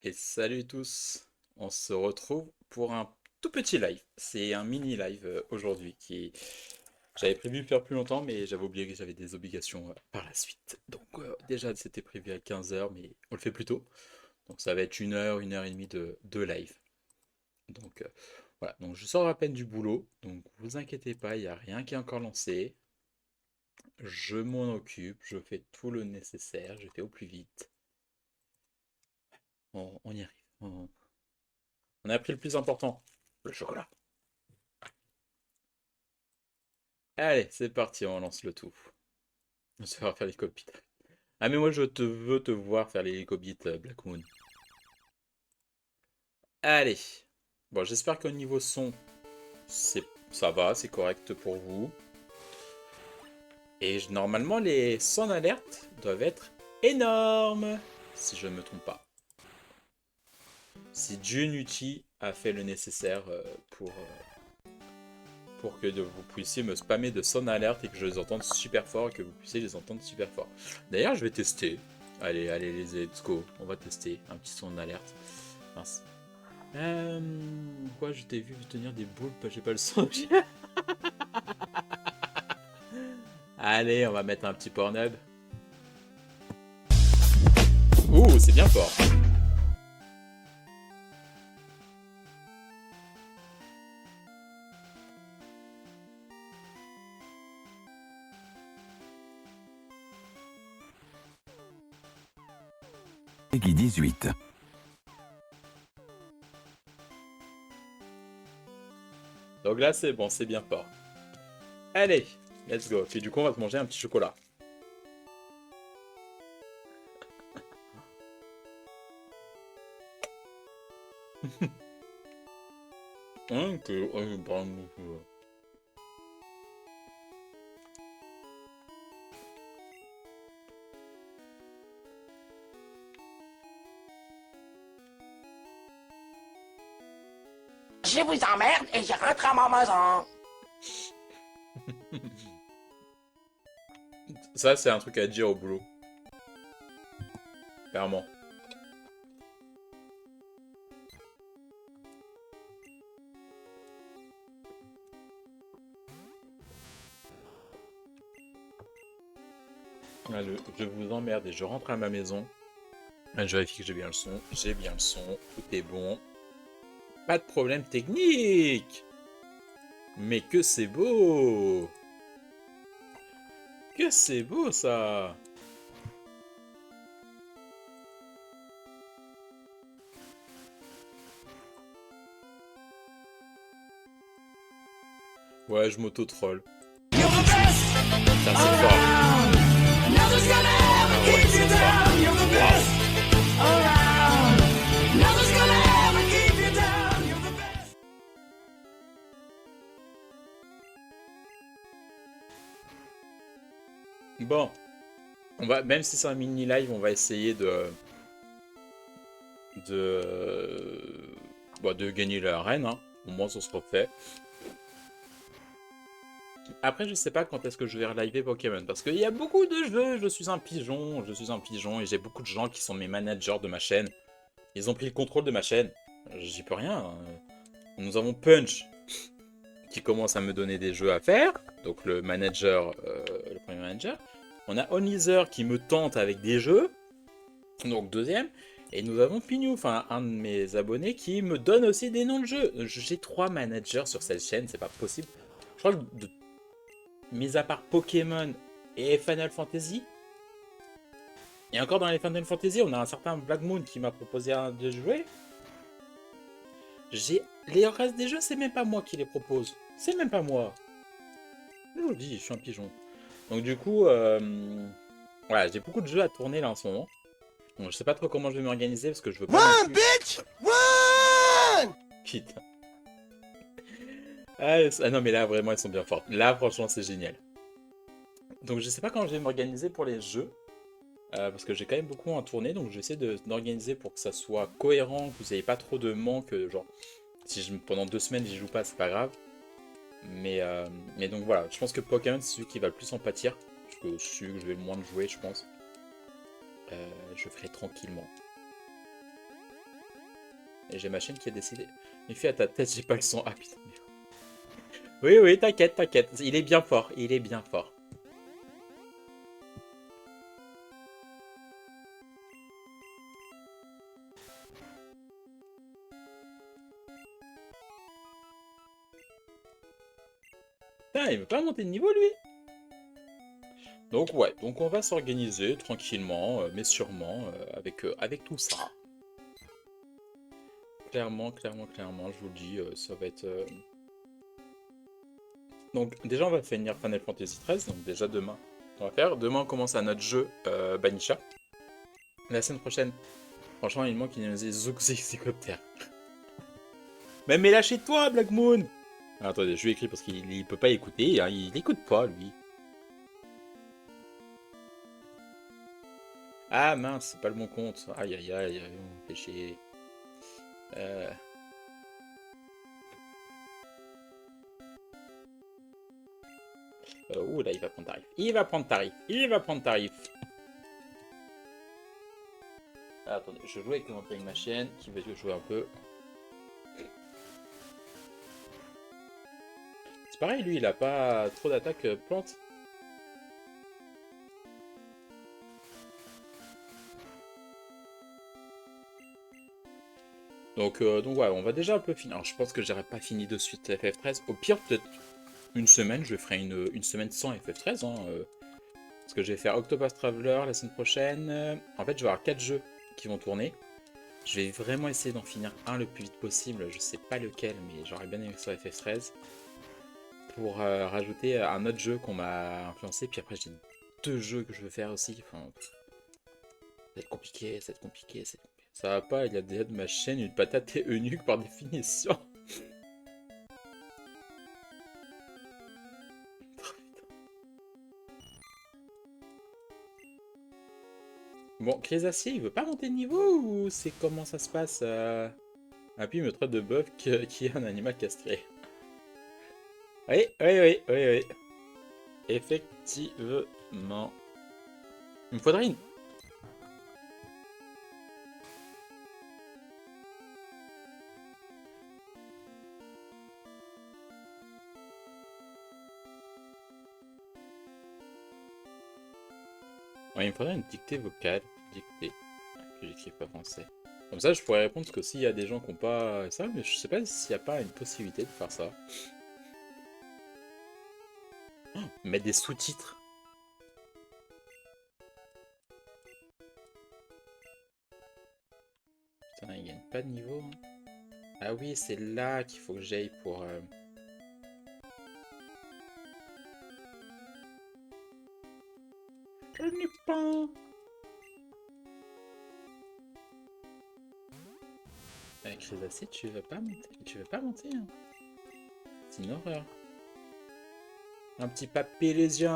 Et salut tous, on se retrouve pour un tout petit live. C'est un mini live aujourd'hui qui j'avais prévu de faire plus longtemps mais j'avais oublié que j'avais des obligations par la suite. Donc déjà c'était prévu à 15 heures mais on le fait plus tôt. Donc ça va être une heure et demie de live. Donc voilà, donc je sors à peine du boulot, donc vous inquiétez pas, il n'y a rien qui est encore lancé. Je m'en occupe, je fais tout le nécessaire, je fais au plus vite. On y arrive. On a pris le plus important, le chocolat. Allez, c'est parti, on lance le tout. On se fera faire les copies. Ah mais moi veux te voir faire les copies Black Moon. Allez. Bon, j'espère qu'au niveau son, ça va, c'est correct pour vous. Et normalement, les sons d'alerte doivent être énormes, si je ne me trompe pas. Si Junuchi a fait le nécessaire pour que vous puissiez me spammer de son alerte et que je les entende super fort et que vous puissiez les entendre super fort. D'ailleurs, je vais tester. Allez, allez, let's go. On va tester un petit son d'alerte. Mince. Quoi, je t'ai vu tenir des boules, j'ai pas le son. Allez, on va mettre un petit Pornhub. Ouh, c'est bien fort. Peggy 18. Donc là, c'est bon, c'est bien fort. Allez, let's go. Puis du coup, on va se manger un petit chocolat. Je vous emmerde et je rentre à ma maison. Ça, c'est un truc à dire au boulot. Clairement. Là, je vous emmerde et je rentre à ma maison. Là, je vérifie que j'ai bien le son. J'ai bien le son. Tout est bon. Pas de problème technique. Mais que c'est beau. Que c'est beau ça. Ouais, je m'auto-troll. You're the best Putain, c'est fort. around. Nothing's gonna ever Ah ouais, keep you c'est down. fort. You're the best around. Nothing's gonna ever keep you down. You're the best. Bon, on va, même si c'est un mini live, on va essayer de gagner la arène. Hein. Au moins, ça sera fait. Après, je sais pas quand est-ce que je vais reliver Pokémon, parce qu'il y a beaucoup de jeux, je suis un pigeon, et j'ai beaucoup de gens qui sont mes managers de ma chaîne. Ils ont pris le contrôle de ma chaîne. J'y peux rien. Hein. Nous avons Punch, qui commence à me donner des jeux à faire, donc le manager, le premier manager. On a Onizer qui me tente avec des jeux, donc deuxième. Et nous avons Pignou, enfin un de mes abonnés, qui me donne aussi des noms de jeux. J'ai 3 managers sur cette chaîne, c'est pas possible. Je crois que mis à part Pokémon et Final Fantasy. Et encore dans les Final Fantasy, on a un certain Black Moon qui m'a proposé de jouer. Les restes des jeux, c'est même pas moi qui les propose. C'est même pas moi. Je vous le dis, je suis un pigeon. Donc du coup, voilà, j'ai beaucoup de jeux à tourner là en ce moment. Donc je sais pas trop comment je vais m'organiser parce que je veux pas non Run, plus... bitch! Run! Putain. Ah non mais là vraiment ils sont bien forts. Là franchement c'est génial. Donc je sais pas comment je vais m'organiser pour les jeux. Parce que j'ai quand même beaucoup à tourner, donc je vais essayer d'organiser pour que ça soit cohérent, que vous n'ayez pas trop de manque, genre si pendant 2 semaines j'y joue pas, c'est pas grave. Mais donc voilà, je pense que Pokémon c'est celui qui va le plus en pâtir, parce que c'est celui que je vais le moins jouer, je pense. Je ferai tranquillement. Et j'ai ma chaîne qui a décidé. Mais fais à ta tête, j'ai pas le son. Ah putain. Oui, oui, t'inquiète, t'inquiète. Il est bien fort, il est bien fort. Putain, il veut pas monter de niveau, lui. Donc ouais, donc on va s'organiser tranquillement, mais sûrement, avec tout ça. Clairement, clairement, clairement, je vous le dis, ça va être... Donc déjà, on va finir Final Fantasy XIII, donc déjà demain, on va faire. Demain, on commence à notre jeu Banisha. La semaine prochaine, franchement, il manque une Zouk Hélicoptère. Mais lâchez-toi, Black Moon. Ah, attendez, je lui écris parce qu'il peut pas écouter, hein, il écoute pas, lui. Ah mince, c'est pas le bon compte. Aïe aïe aïe, fait chier. Euh... ouh là, il va prendre tarif. Il va prendre tarif. Il va prendre tarif. Ah, attendez, je joue avec ma chienne qui va jouer un peu. C'est pareil, lui, il a pas trop d'attaque plante. Donc ouais, on va déjà un peu finir. Alors, je pense que j'aurais pas fini de suite FF13. Au pire, peut-être une semaine, je ferai une semaine sans FF13. Hein, parce que je vais faire Octopath Traveler la semaine prochaine. En fait, je vais avoir 4 jeux qui vont tourner. Je vais vraiment essayer d'en finir un le plus vite possible. Je sais pas lequel, mais j'aurais bien aimé que ce soit FF13. Pour rajouter un autre jeu qu'on m'a influencé. Puis après, j'ai 2 jeux que je veux faire aussi. Enfin, ça va être compliqué, ça va être compliqué, ça va être compliqué. Ça va pas, il y a déjà de ma chaîne une patate et eunuque par définition. Bon, Crésacier, il veut pas monter de niveau ou c'est comment ça se passe Ah, puis il me traite de bœuf qui est un animal castré. Oui, oui, oui, oui, oui. Effectivement. Il me faudrait une... Ouais, il me faudrait une dictée vocale. Dictée. Que j'écris pas français. Comme ça, je pourrais répondre parce que s'il y a des gens qui n'ont pas ça, mais je sais pas s'il n'y a pas une possibilité de faire ça. Oh, mettre des sous-titres. Putain, il gagne pas de niveau. Hein. Ah oui, c'est là qu'il faut que j'aille pour... Je n'ai pas... Avec les acides, tu veux pas monter. Tu veux pas monter, hein. C'est une horreur. Un petit papé lésion.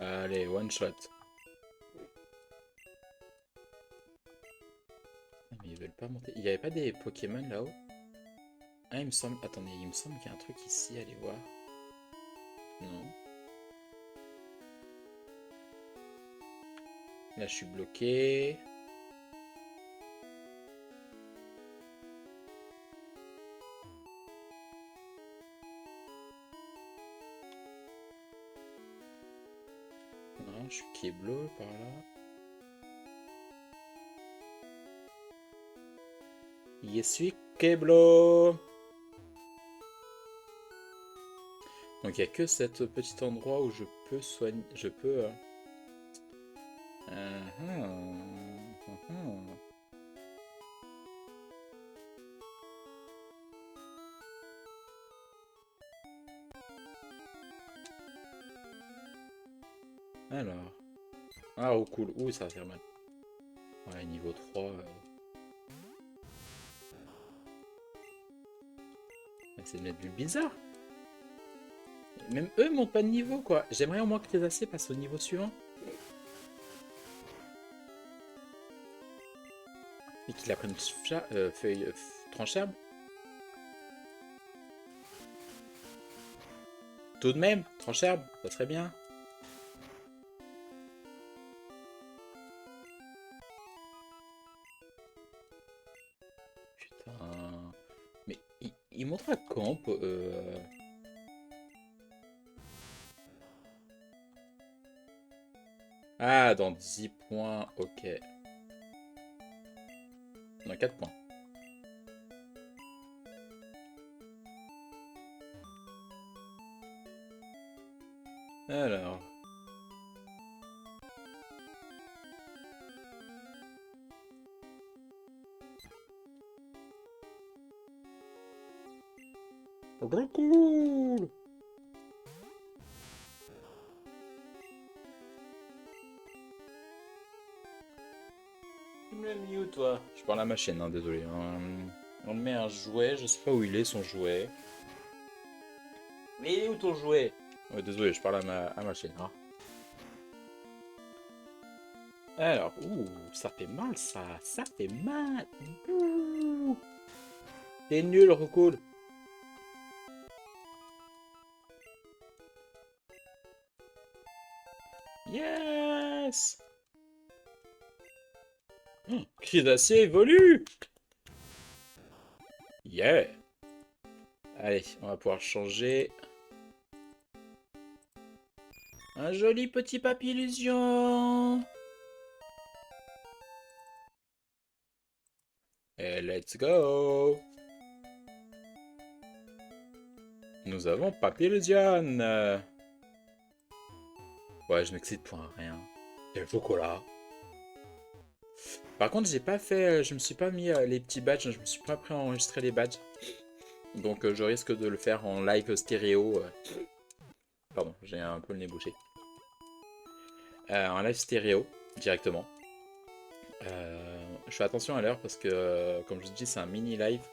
Allez, one shot. Ah, mais ils veulent pas monter. Il y avait pas des Pokémon là-haut? Ah, il me semble... Attendez, il me semble qu'il y a un truc ici, allez voir. Non. Là, je suis bloqué. Non, je suis Keblo par là. Je suis Keblo. Donc il n'y a que cet petit endroit où je peux soigner... Je peux... Alors... Ah, oh cool. Ouh, ça va faire mal. Ouais, niveau 3... C'est une bulle bizarre. Même eux montent pas de niveau, quoi. J'aimerais au moins que les AC passent au niveau suivant. Et qu'il apprenne feuille tranchable. Tout de même, Trancherbe, ça serait bien. Putain. Mais il montre à quand Ah, dans 10 points, ok. Dans 4 points. Alors. Trop cool! Tu me l'as mis où, toi? Je parle à ma chaîne, hein, désolé. On met un jouet, je sais pas où il est, son jouet. Mais il est où ton jouet? Ouais, désolé, je parle à ma chaîne, hein. Alors, ouh, ça fait mal, ça fait mal. Ouh. T'es nul, Recool. Yes! Oh, cri d'acier évolue! Yeah! Allez, on va pouvoir changer. Un joli petit papillusion! Et let's go! Nous avons Papillusion! Ouais, je m'excite pour un rien. Et le chocolat. Par contre, j'ai pas fait, je me suis pas mis les petits badges, je me suis pas pris à enregistrer les badges. Donc je risque de le faire en live stéréo. Pardon, j'ai un peu le nez bouché. En live stéréo, directement. Je fais attention à l'heure parce que, comme je vous dis, c'est un mini live.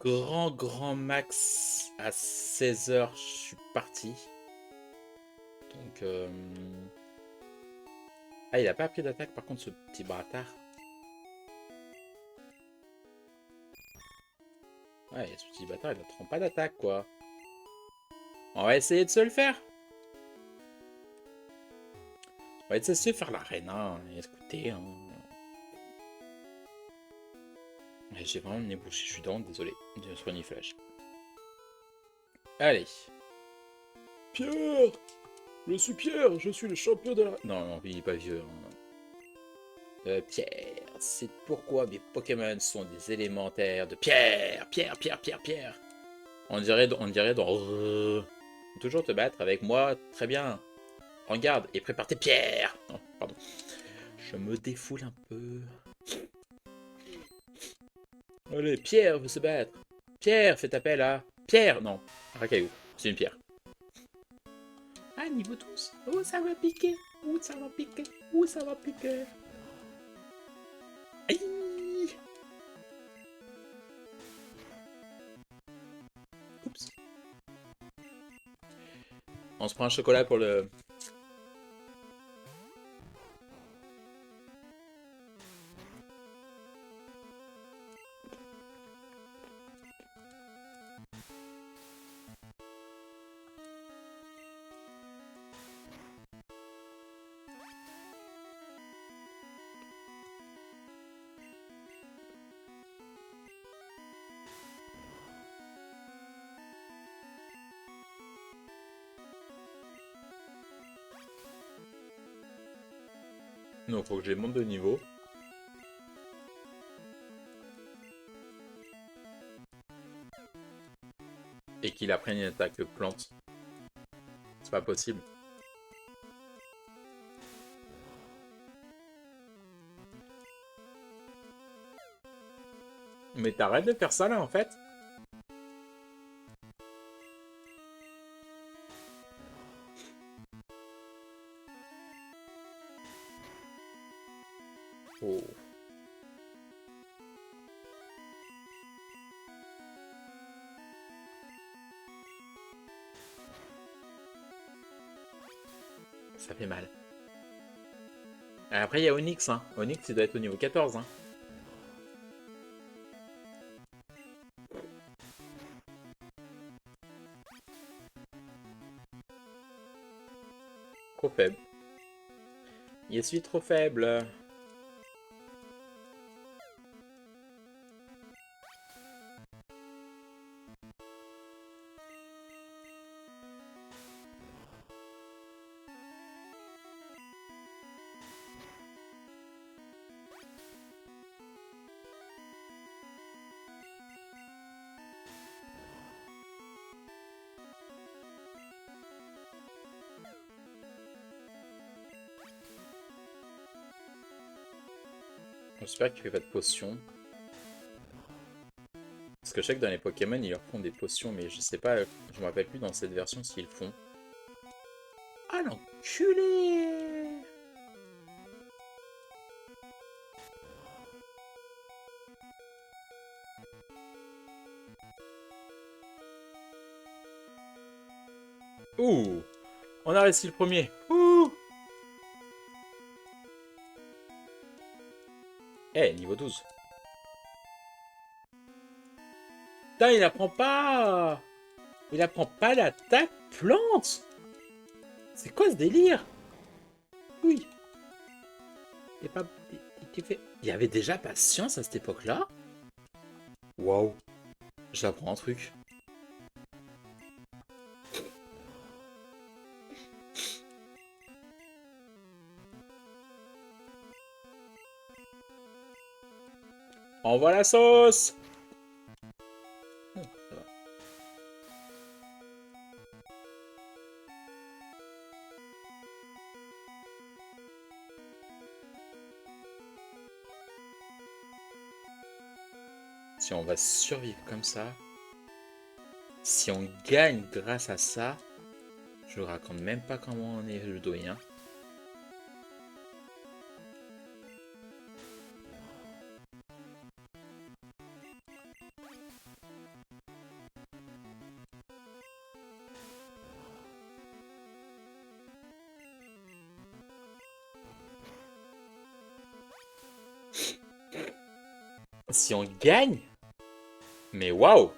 Grand max à 16h, je suis parti. Donc, ah, il a pas pris d'attaque par contre, ce petit bâtard. Ouais, ce petit bâtard, il ne prend pas d'attaque, quoi. On va essayer de se le faire. On va essayer de faire l'arène, hein. Écoutez, hein. J'ai vraiment le nez bouché, je suis dans, désolé. Je suis une flash. Allez. Pierre! Je suis Pierre, je suis le champion de la... Non, il n'est pas vieux. Hein. Pierre, c'est pourquoi mes Pokémon sont des élémentaires de Pierre. On dirait dans... Toujours te battre avec moi, très bien. En garde et prépare tes pierres. Non, pardon. Je me défoule un peu. Allez, Pierre veut se battre. Pierre, fais appel à... Pierre, non. Racaillou, c'est une pierre. Ah, niveau 12. Oh, ça va piquer. Oh, ça va piquer. Oh, ça va piquer. Aïe. Oups. On se prend un chocolat pour le... Non, faut que je les monte de niveau. Et qu'il apprenne une attaque plante. C'est pas possible. Mais t'arrêtes de faire ça là en fait. Oh. Ça fait mal. Après il y a Onyx, hein. Onyx il doit être au niveau 14, hein. Trop faible. Je suis trop faible. J'espère qu'il fait pas de potions. Parce que je sais que dans les Pokémon, ils leur font des potions, mais je sais pas, je me rappelle plus dans cette version s'ils le font. Ah l'enculé! Ouh! On a réussi le premier! Ouh! Eh, niveau 12. Putain, il apprend pas! Il apprend pas l'attaque plante! C'est quoi ce délire? Oui. Il y avait déjà patience à cette époque-là? Waouh. J'apprends un truc. Envoie la sauce! Ça va. Si on va survivre comme ça, si on gagne grâce à ça, je raconte même pas comment on est le doyen. Si on gagne, mais waouh!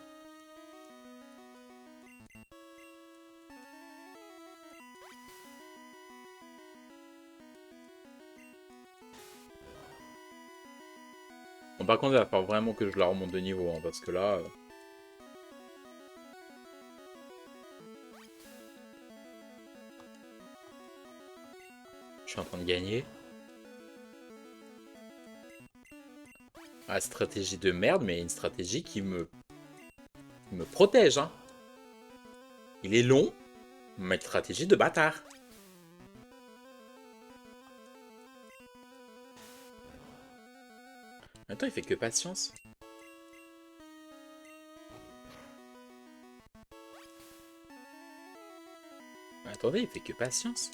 Bon, par contre, il va falloir vraiment que je la remonte de niveau, hein, parce que là... je suis en train de gagner. Ah, stratégie de merde, mais une stratégie qui me protège, hein. Il est long, mais stratégie de bâtard. Attends, il fait que patience. Attendez, il fait que patience.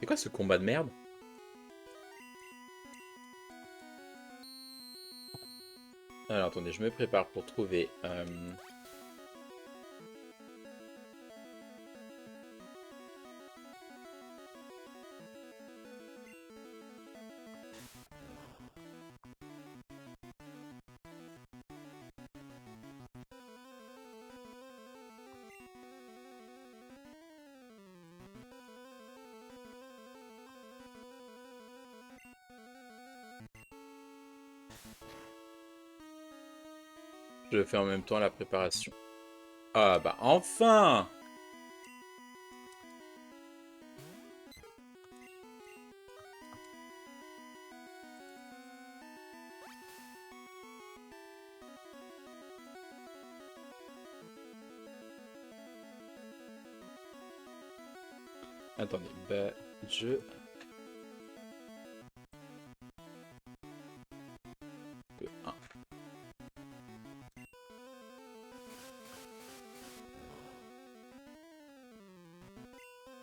C'est quoi ce combat de merde? Alors attendez, je me prépare pour trouver... je fais en même temps la préparation. Ah bah enfin! Attendez, bah je... Un.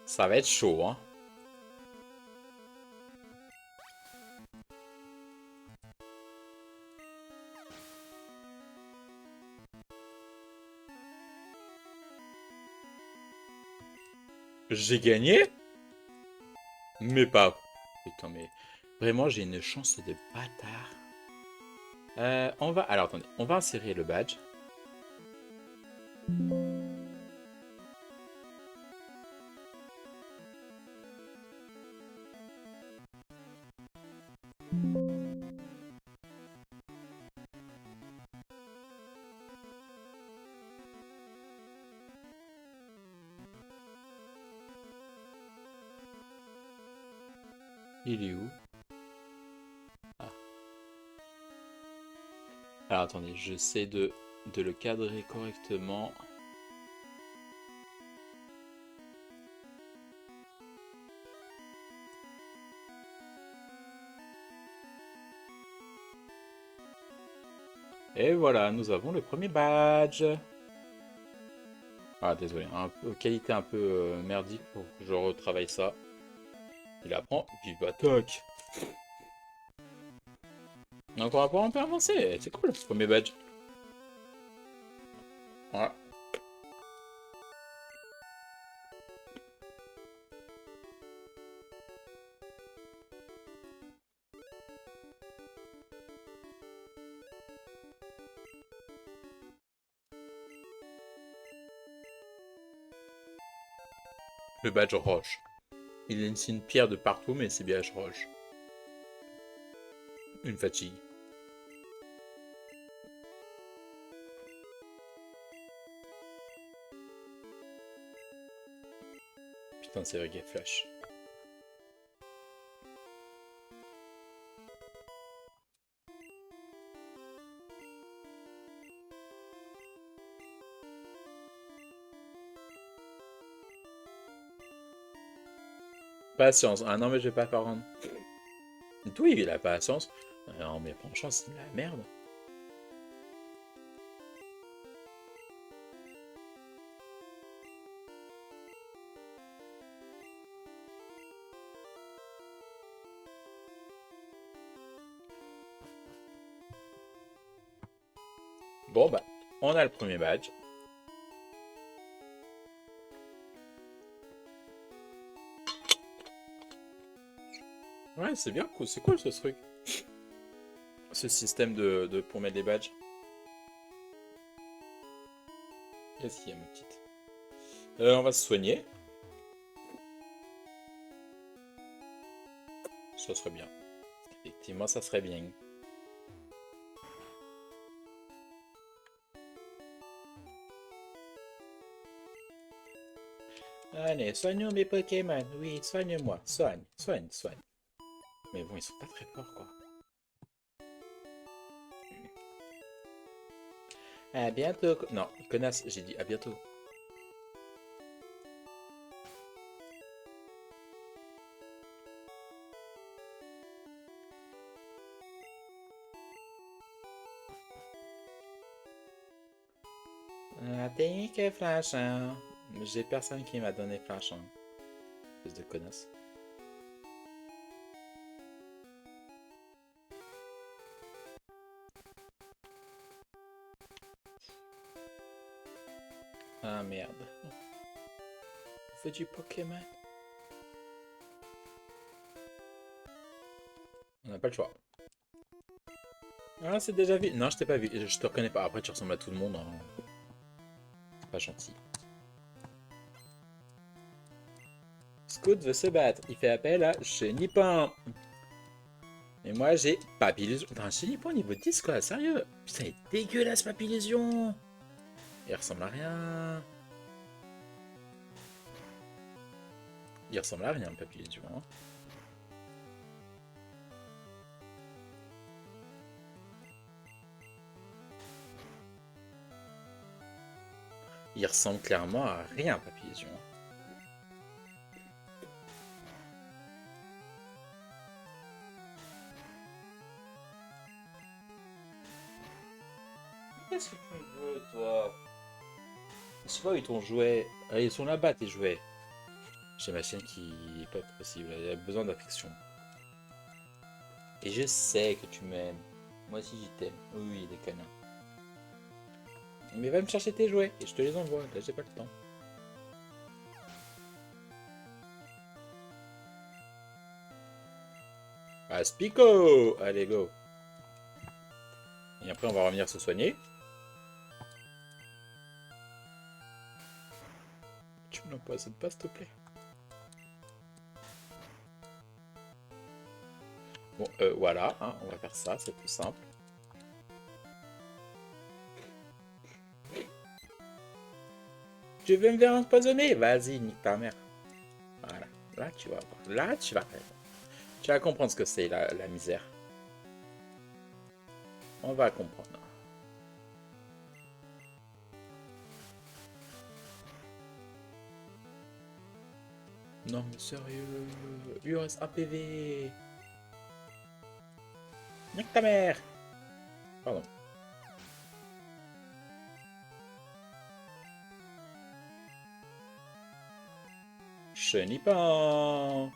Ça va être chaud, hein. J'ai gagné? Mais pas... Putain, mais... Vraiment, j'ai une chance de bâtard. On va... Alors, attendez. On va insérer le badge. Il est où? Ah. Alors attendez, j'essaie de le cadrer correctement. Et voilà, nous avons le premier badge. Ah désolé, qualité un peu merdique pour que je retravaille ça. Il apprend, vive attaque. Donc on va pouvoir un peu avancer, c'est cool, premier badge. Voilà. Le badge roche. Il est une pierre de partout, mais c'est badge roche. Une fatigue. Putain, c'est vrai qu'il y a Flash. Patience. Ah non, mais je vais pas faire rendre. Oui, il a patience. Non, mais franchement, c'est de la merde. Bon, bah, on a le premier badge. Ouais, c'est bien cool. C'est cool ce truc. Ce système pour mettre des badges. Qu'est-ce qu'il y a, ma petite? On va se soigner. Ça serait bien. Effectivement, ça serait bien. Allez, soignons mes Pokémon. Oui, soigne-moi. Soigne, soigne, soigne. Mais bon, ils sont pas très forts, quoi. À bientôt. Non, connasse, j'ai dit à bientôt. T'es que Flash, hein. J'ai personne qui m'a donné Flash, hein. Espèce de connasse. Ah merde. On fait du Pokémon. On n'a pas le choix. Ah, c'est déjà vu. Non, je t'ai pas vu. Je te reconnais pas. Après, tu ressembles à tout le monde, hein. C'est pas gentil. Scout veut se battre. Il fait appel à Chenipan. Et moi, j'ai Papillusion. Putain, Chenipan niveau 10, quoi. Sérieux. Putain, il est dégueulasse, Papillusion. Il ressemble à rien. Il ressemble à rien, Papillusion. Hein. Il ressemble clairement à rien, Papillusion. Qu'est-ce que tu veux, toi? Je sais pas où ils t'ont joué. Ah, ils sont là-bas, tes jouets. J'ai ma chienne qui est pas possible. Elle a besoin d'affection. Et je sais que tu m'aimes. Moi aussi, je t'aime. Oui, les canins. Mais va me chercher tes jouets et je te les envoie. Là, j'ai pas le temps. Ah, Spico! Allez, go. Et après, on va revenir se soigner. Tu me l'empoisonnes pas, s'il te plaît. Bon, voilà, hein, on va faire ça, c'est plus simple. Tu veux me faire empoisonner? Vas-y, nique ta mère. Voilà, là tu vas voir. Là tu vas. Tu vas comprendre ce que c'est la misère. On va comprendre. Non mais sérieux, il lui reste un PV. Nique ta mère. Pardon. Chenipan.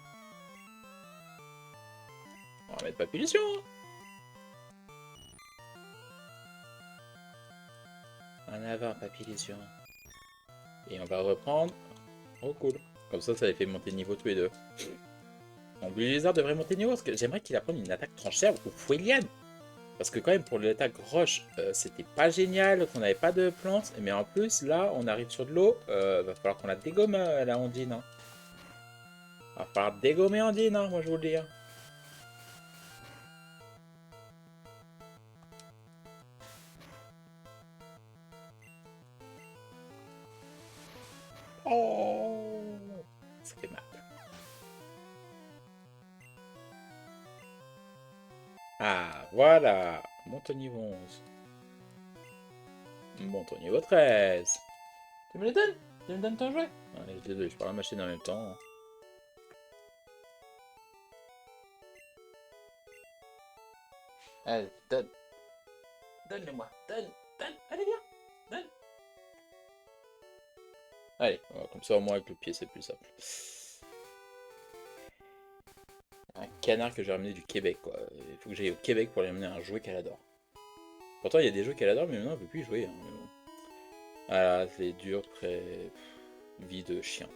On va mettre Papillution. En avant, Papillution. Et on va reprendre. Oh cool. Comme ça les fait monter de niveau tous les deux. Donc Blizzard devrait monter de niveau parce que j'aimerais qu'il apprenne une attaque tranchère ou Fouelian. Parce que quand même pour l'attaque roche, c'était pas génial, qu'on n'avait pas de plantes. Mais en plus là, on arrive sur de l'eau. Va falloir qu'on la dégomme la Ondine. Hein. Va falloir dégommer Ondine, hein, moi je vous le dis. Hein. Oh, ça fait mal. Ah, voilà. Monte au niveau 11. Monte au niveau 13. Tu me le donnes? Tu me donnes ton jouet? Allez, désolé, je parle à la machine en même temps. Allez, donne. Donne-le-moi. Donne. Donne. Allez, viens. Donne. Allez, voilà, comme ça au moins avec le pied c'est plus simple. Un canard que j'ai ramené du Québec quoi. Il faut que j'aille au Québec pour lui amener un jouet qu'elle adore. Pourtant il y a des jeux qu'elle adore mais maintenant elle peut plus y jouer. Hein, mais bon. Voilà, c'est dur, très... vie de chien.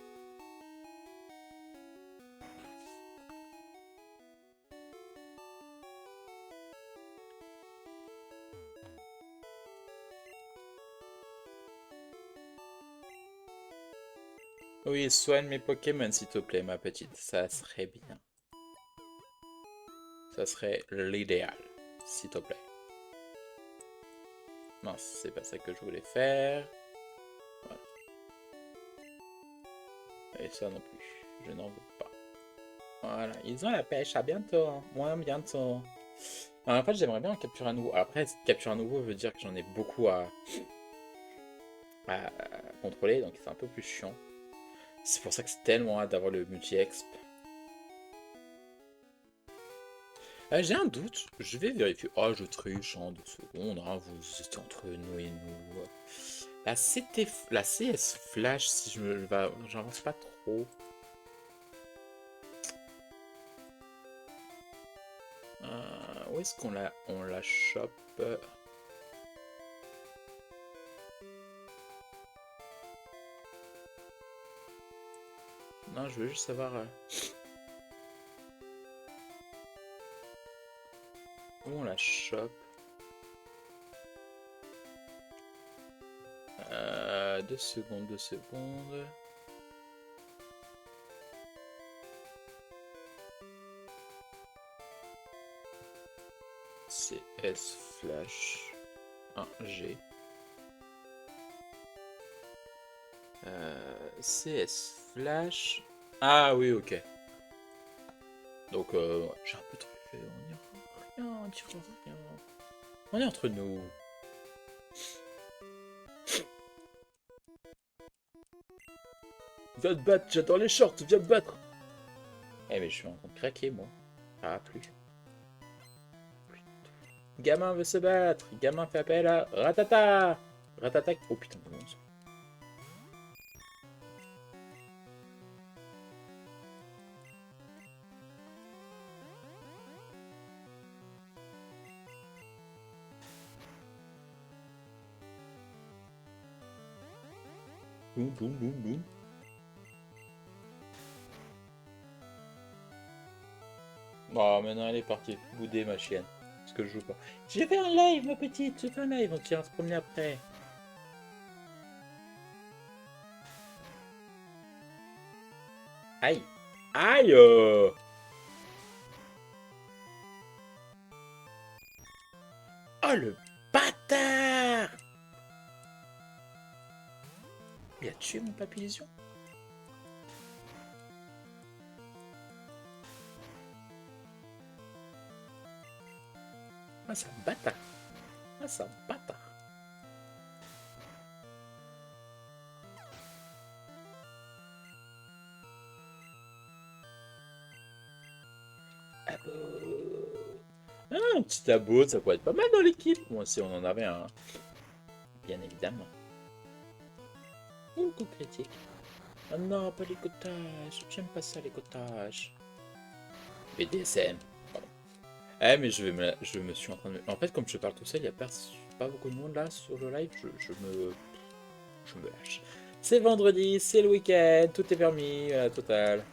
Oui, soigne mes Pokémon s'il te plaît ma petite, ça serait bien. Ça serait l'idéal, s'il te plaît. Non, c'est pas ça que je voulais faire. Voilà. Et ça non plus, je n'en veux pas. Voilà, ils ont la pêche, à bientôt, hein. Moi, bientôt. Alors, en fait, j'aimerais bien en capturer un nouveau. Après, capturer un nouveau veut dire que j'en ai beaucoup à contrôler, donc c'est un peu plus chiant. C'est pour ça que c'est tellement hâte d'avoir le multi-exp. J'ai un doute, je vais vérifier. Oh, je triche en 2 secondes, hein, vous étiez entre nous et nous. La CS Flash, si je me j'avance pas trop. Où est-ce qu'on la chope? Non, je veux juste savoir où on la chope. 2 secondes, 2 secondes. CS Flash 1G. CS Flash. Ah oui, ok. Donc, j'ai un peu trop fait. On y rien, dire rien. On est entre nous. Viens te battre, j'adore les shorts, viens te battre. Eh mais je suis en train de craquer moi. Ah plus. Gamin veut se battre, gamin fait appel à Ratata. Ratata. Oh putain de monstre. Boum boum boum boum. Oh maintenant elle est partie bouder ma chienne. Parce que je joue pas. J'ai fait un live ma petite, j'ai fait un live, donc on va se promener après. Aïe. Aïe Oh le bâtard. Il a tué mon papillusion. Ah, c'est un bâtard. Ah, c'est un bâtard. Ah, un petit abo, ça pourrait être pas mal dans l'équipe. Moi, si on en avait un. Bien évidemment. Ouh, coup critique. Ah non, pas les cotages. J'aime pas ça, les cotages. BDSM. Pardon. Eh, mais je me suis en train de... En fait, comme je parle tout seul, il n'y a pas beaucoup de monde là sur le live. Je me lâche. C'est vendredi, c'est le week-end, tout est permis, à la totale.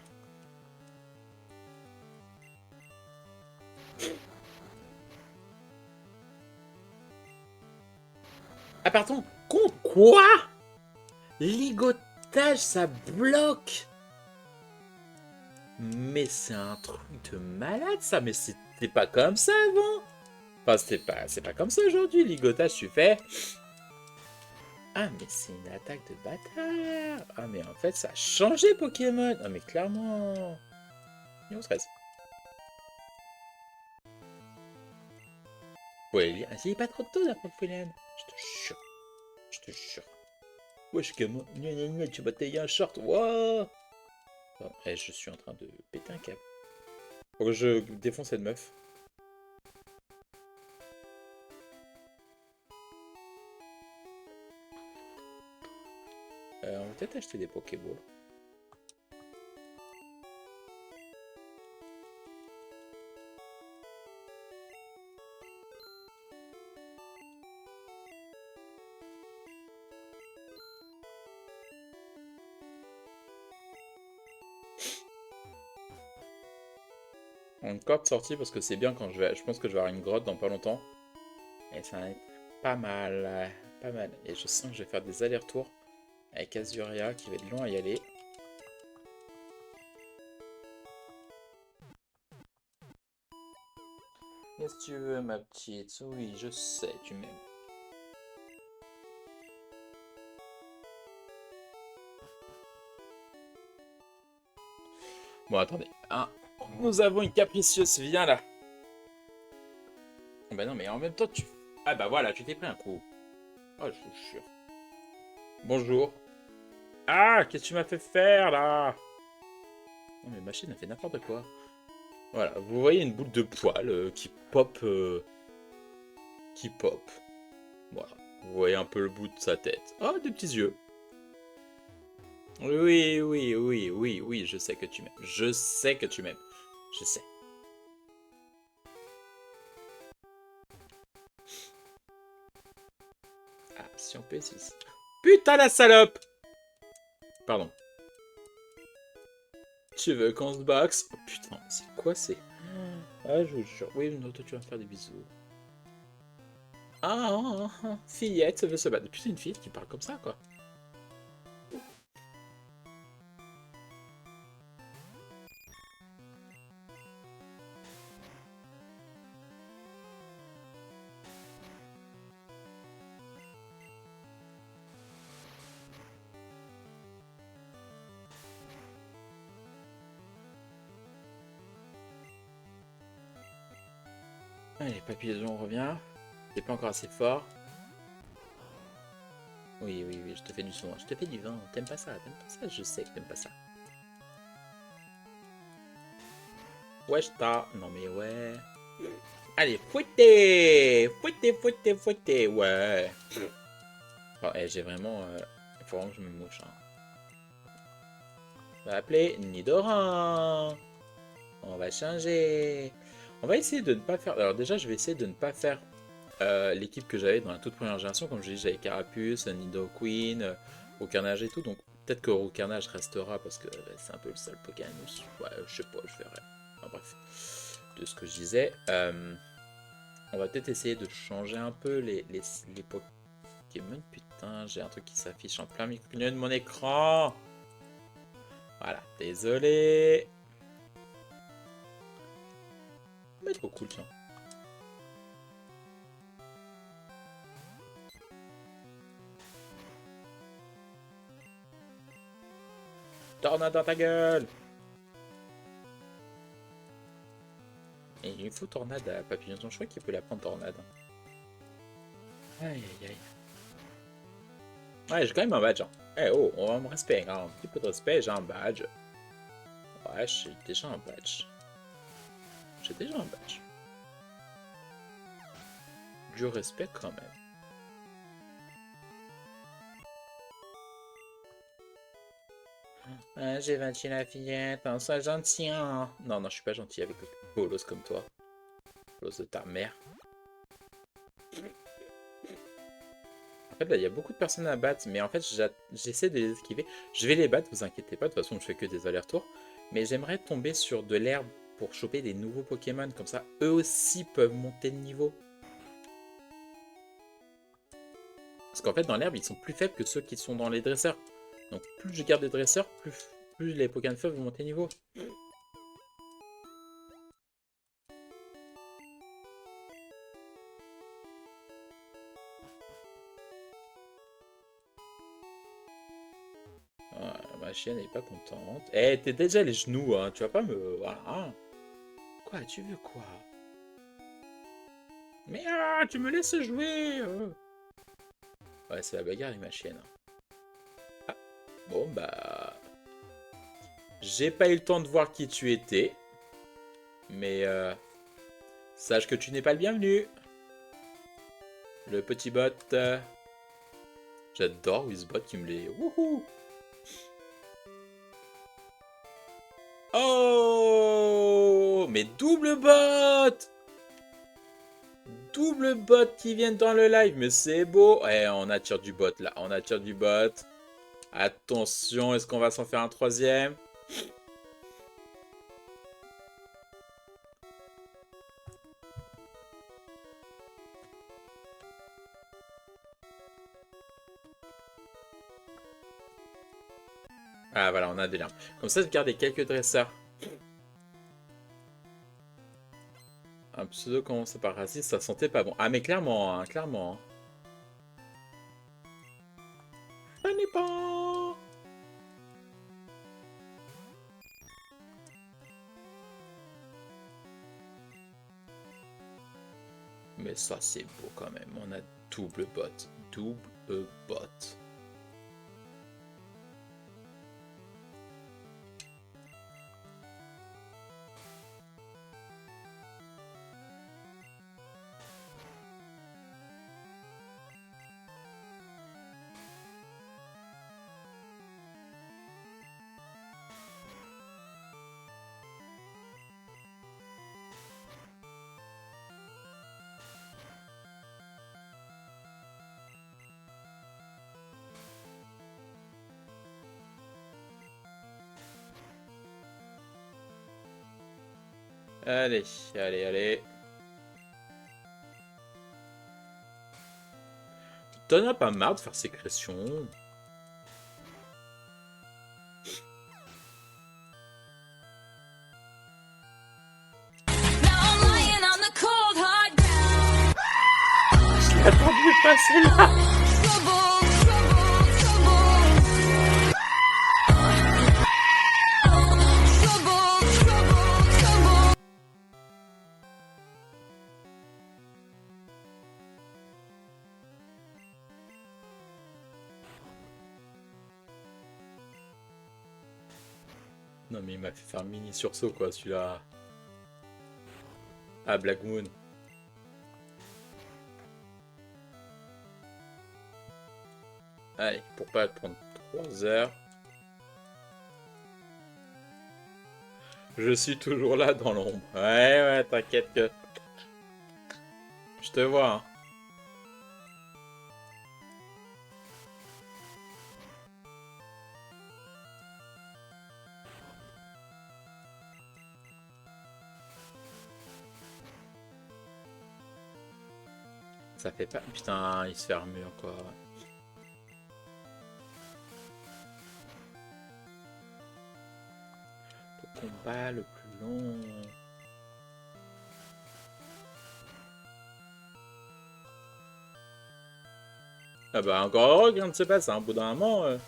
Ah, pardon, contre quoi? Ligotage, ça bloque. Mais c'est un truc de malade, ça. Mais c'était pas comme ça avant. Enfin, c'est pas comme ça aujourd'hui. Ligotage, tu fais. Ah, mais c'est une attaque de bâtard. Ah, mais en fait, ça a changé Pokémon. Ah, mais clairement. Niveau 13. Ouais, il pas trop de taux d'après Foulen. Je te jure. Je te jure. Wesh, Gamon. Tu m'as taillé un short. Wouah. Bon, et je suis en train de péter un câble. Faut que je défonce cette meuf. On va peut-être acheter des Pokéballs. Une corde sortie parce que c'est bien quand je pense que je vais avoir une grotte dans pas longtemps. Et ça va être pas mal. Pas mal. Et je sens que je vais faire des allers-retours avec Azuria qui va être long à y aller. Qu'est-ce que tu veux, ma petite? Oui, je sais, tu m'aimes. Bon, attendez. Ah, nous avons une capricieuse, viens là. Bah non, mais en même temps, tu... Ah bah voilà, tu t'es pris un coup. Oh, je vous jure. Bonjour. Ah, qu'est-ce que tu m'as fait faire, là? Non, mais ma chaîne a fait n'importe quoi. Voilà, vous voyez une boule de poils qui pop. Qui pop. Voilà. Vous voyez un peu le bout de sa tête. Oh, des petits yeux. Oui, oui, oui, oui, oui, je sais que tu m'aimes. Je sais que tu m'aimes. Je sais. Ah, si on P6. Putain la salope! Pardon. Tu veux qu'on se boxe? Oh putain, c'est quoi c'est... Ah, je vous jure. Oui, non, toi tu vas me faire des bisous. Fillette veut se battre. Putain, une fillette qui parle comme ça, quoi. Allez, papillon, on revient. T'es pas encore assez fort. Oui, oui, oui, je te fais du son. Je te fais du vin. T'aimes pas ça? T'aimes pas ça? Je sais que t'aimes pas ça. Wesh, t'as... Non mais ouais. Allez, fouettez! Fouettez, fouettez, fouettez! Ouais. Bon, j'ai vraiment... Il faut vraiment que je me mouche. Hein. On va appeler Nidoran. On va changer. On va essayer de ne pas faire... Alors déjà, je vais essayer de ne pas faire l'équipe que j'avais dans la toute première génération. Comme je dis, j'avais Carapuce, Nidoqueen, Roucarnage et tout. Donc peut-être que Roucarnage restera parce que c'est un peu le seul Pokémon. Ouais, je sais pas, je verrai. Enfin bref, de ce que je disais. On va peut-être essayer de changer un peu les Pokémon. Putain, j'ai un truc qui s'affiche en plein milieu de mon écran. Voilà, désolé. Mais trop cool, tiens. Tornade dans ta gueule. Et Il faut tornade à papillon. Je crois qu'il peut la prendre tornade. Aïe aïe aïe. Ouais, j'ai quand même un badge. Hein. Eh oh, on me respecte. Hein. Un petit peu de respect, j'ai un badge. Ouais, j'ai déjà un badge. J'ai déjà un badge. Du respect quand même. Ah, j'ai vaincu la fillette, hein, sois gentil. Hein. Non, non, je suis pas gentil avec le bolos comme toi. Bolos de ta mère. En fait, là, il y a beaucoup de personnes à battre, mais en fait, j'essaie de les esquiver. Je vais les battre, vous inquiétez pas, de toute façon, je fais que des allers-retours. Mais j'aimerais tomber sur de l'herbe pour choper des nouveaux Pokémon, comme ça, eux aussi peuvent monter de niveau. Parce qu'en fait, dans l'herbe, ils sont plus faibles que ceux qui sont dans les dresseurs. Donc, plus je garde des dresseurs, plus les Pokémon faibles vont monter de niveau. Ma chienne n'est pas contente. Eh, t'es déjà les genoux, hein. Tu vas pas me... Voilà. Hein. Quoi, tu veux quoi? Mais tu me laisses jouer Ouais, c'est la bagarre avec ma chienne. Ah, bon, bah... J'ai pas eu le temps de voir qui tu étais. Mais sache que tu n'es pas le bienvenu. Le petit bot. J'adore Wizbot qui me les... Wouhou! Oh! Mais double bot! Double bot qui viennent dans le live, mais c'est beau. Eh, on attire du bot là, on attire du bot. Attention, est-ce qu'on va s'en faire un troisième? Ah voilà, on a des liens. Comme ça, je gardais quelques dresseurs. Un pseudo commencé par raciste, ça sentait pas bon. Ah mais clairement, hein, clairement. Ça n'est pas... Mais ça c'est beau quand même, on a double bot. Double bot. Allez, allez, allez. T'en as pas marre de faire sécrétion? Now I'm lying on the cold hard ground. Attendez pas celle-là. Trouble, trouble, trouble. Trouble, trouble, trouble. Non mais il m'a fait faire un mini sursaut quoi celui-là. Ah Black Moon. Allez, pour pas prendre 3 heures. Je suis toujours là dans l'ombre. Ouais, ouais, t'inquiète que... Je te vois, hein. Ça fait pas... Putain, il se fait armure, quoi. Le combat le plus long... Ah bah encore heureux que rien ne se passe, hein, au bout d'un moment...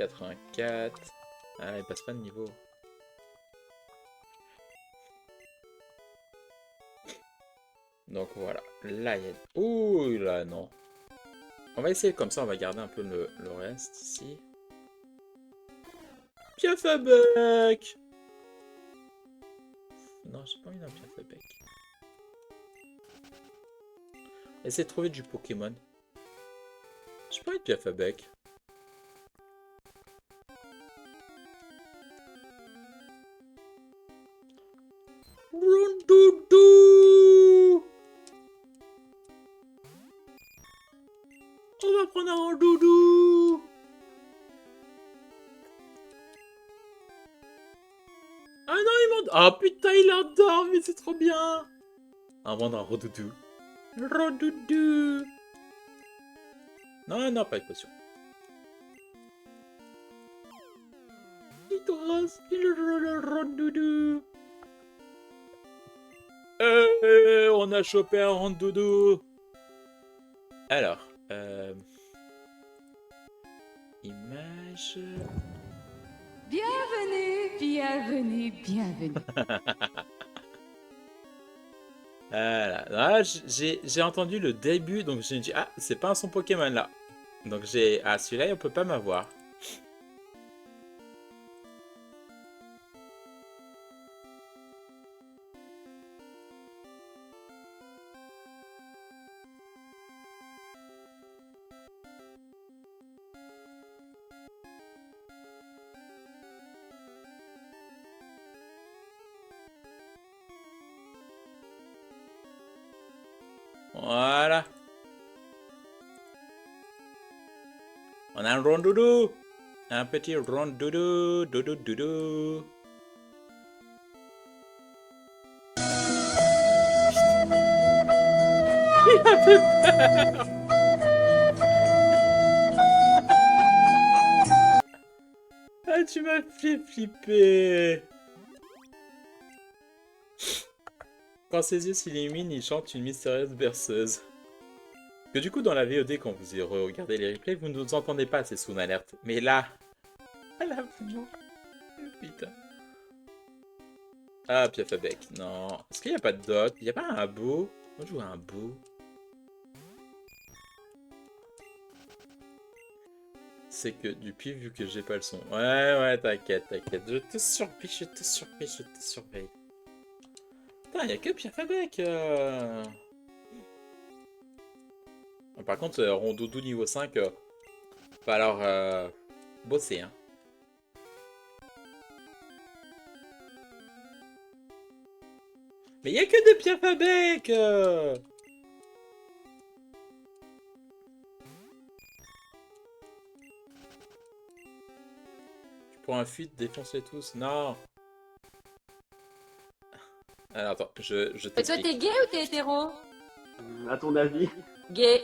84. Ah, il passe pas de niveau. Donc voilà. Là, il y a... Ouh là, non. On va essayer comme ça, on va garder un peu le reste ici. Piafabec! Non, j'ai pas envie d'un Piafabec. Essayez de trouver du Pokémon. J'ai pas envie de Piafabec. Rondoudou! On va prendre un Rondoudou! Ah non, il m'en... Ah putain, il adore, mais c'est trop bien! On va prendre un Rondoudou. Rondoudou! Non, non, pas de potion. Nicolas, il le Rondoudou! On a chopé un Rondoudou! Alors, image... Bienvenue, bienvenue, bienvenue. Voilà, là, j'ai entendu le début, donc j'ai dit, ah, c'est pas un son Pokémon là. Donc j'ai, ah, celui-là, on peut pas m'avoir. Voilà. On a un Rondoudou. Un petit Rondoudou. Doudou, doudou. Il a fait peur. Ah, tu m'as fait flipper. Quand ses yeux s'illuminent, il chante une mystérieuse berceuse. Que du coup, dans la VOD, quand vous y regardez les replays, vous ne nous entendez pas ces sound alertes. Mais là, à la fin, putain. Ah, Piafabec, non. Est-ce qu'il n'y a pas de dot? Il n'y a pas un Abo? On joue à un Abo. C'est que depuis, vu que j'ai pas le son. Ouais, t'inquiète, t'inquiète. Je te surveille, je te surveille, je te surveille. Putain, il n'y a que Piafabec. Par contre, Rondoudou niveau 5, va falloir bosser, hein. Mais il n'y a que des Piafabec. Tu prends un fuite, défonce-les tous. Non. Alors attends, je Et toi, t'explique. t'es gay ou t'es hétéro? À ton avis? Gay.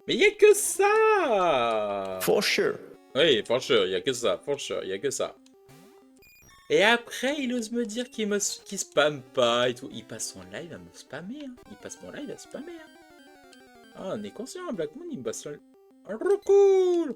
Mais il n'y a que ça. For sure. Oui, franchement, il n'y a que ça. Franchement, il n'y a que ça. Et après, il ose me dire qu'il spamme pas et tout. Il passe son live à me spammer. Hein. Il passe mon live à spammer. Hein. Ah, on est conscient, Black Moon, il me passe son... Oh, cool.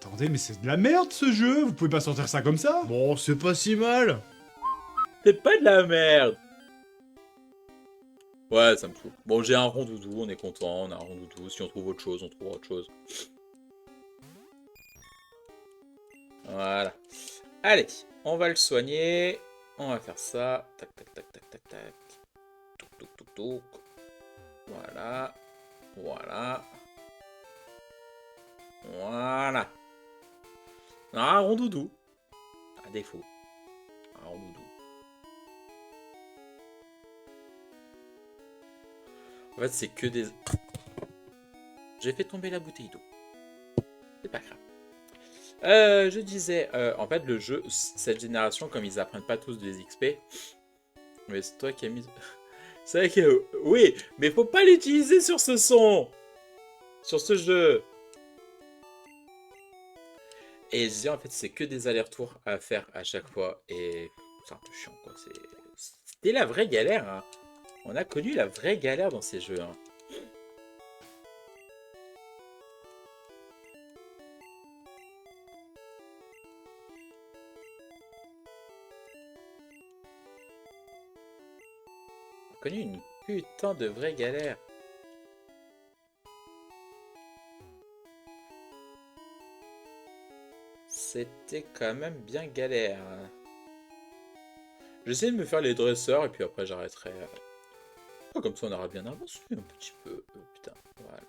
Attendez, mais c'est de la merde ce jeu, vous pouvez pas sortir ça comme ça. Bon, c'est pas si mal. C'est pas de la merde. Ouais, ça me fout. Bon, j'ai un Rondoudou, on est content, on a un Rondoudou. Si on trouve autre chose, on trouve autre chose. Voilà. Allez, on va le soigner. On va faire ça. Tac, tac, tac, tac, tac, tac. Touc, touc, touc, touc. Voilà. Voilà. Voilà. Ah, Rondoudou. défaut. Alors, doudou. En fait, c'est que des... J'ai fait tomber la bouteille d'eau. C'est pas grave. Je disais, en fait, le jeu, cette génération, comme ils apprennent pas tous des XP, mais c'est toi qui as mis... C'est vrai que... Oui, mais faut pas l'utiliser sur ce son. Sur ce jeu. Et je disais, en fait, c'est que des allers-retours à faire à chaque fois. Et c'est un peu chiant, quoi. C'était la vraie galère, hein. On a connu la vraie galère dans ces jeux, hein. On a connu une putain de vraie galère. C'était quand même bien galère. J'essaie de me faire les dresseurs et puis après j'arrêterai. Oh, comme ça on aura bien avancé un petit peu. Putain, voilà.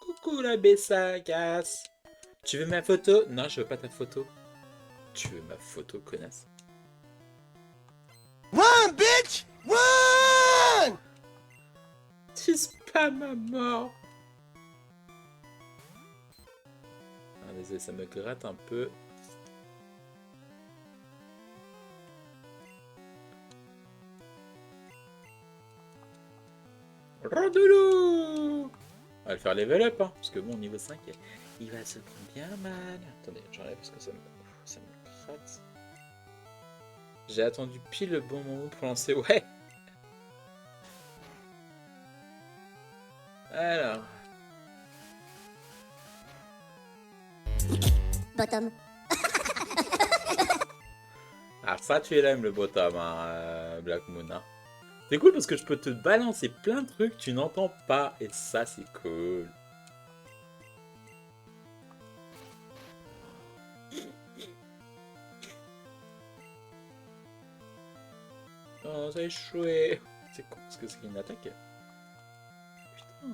Coucou la Bessagasse. Tu veux ma photo? Non, je veux pas ta photo. Tu veux ma photo, connasse? Run, bitch! Run! Tu spams à mort. Ah, désolé, ça me gratte un peu. Randoulou! On va le faire level up, hein, parce que bon, niveau 5, il va se prendre bien mal. Attendez, j'enlève parce que ça me gratte. J'ai attendu pile le bon moment pour lancer, ouais! Alors... Bottom. Ah, ça, tu l'aimes le bottom, hein, Black Moon. Hein. C'est cool parce que je peux te balancer plein de trucs que tu n'entends pas. Et ça, c'est cool. Oh, ça a échoué. C'est con parce que c'est une attaque. Putain.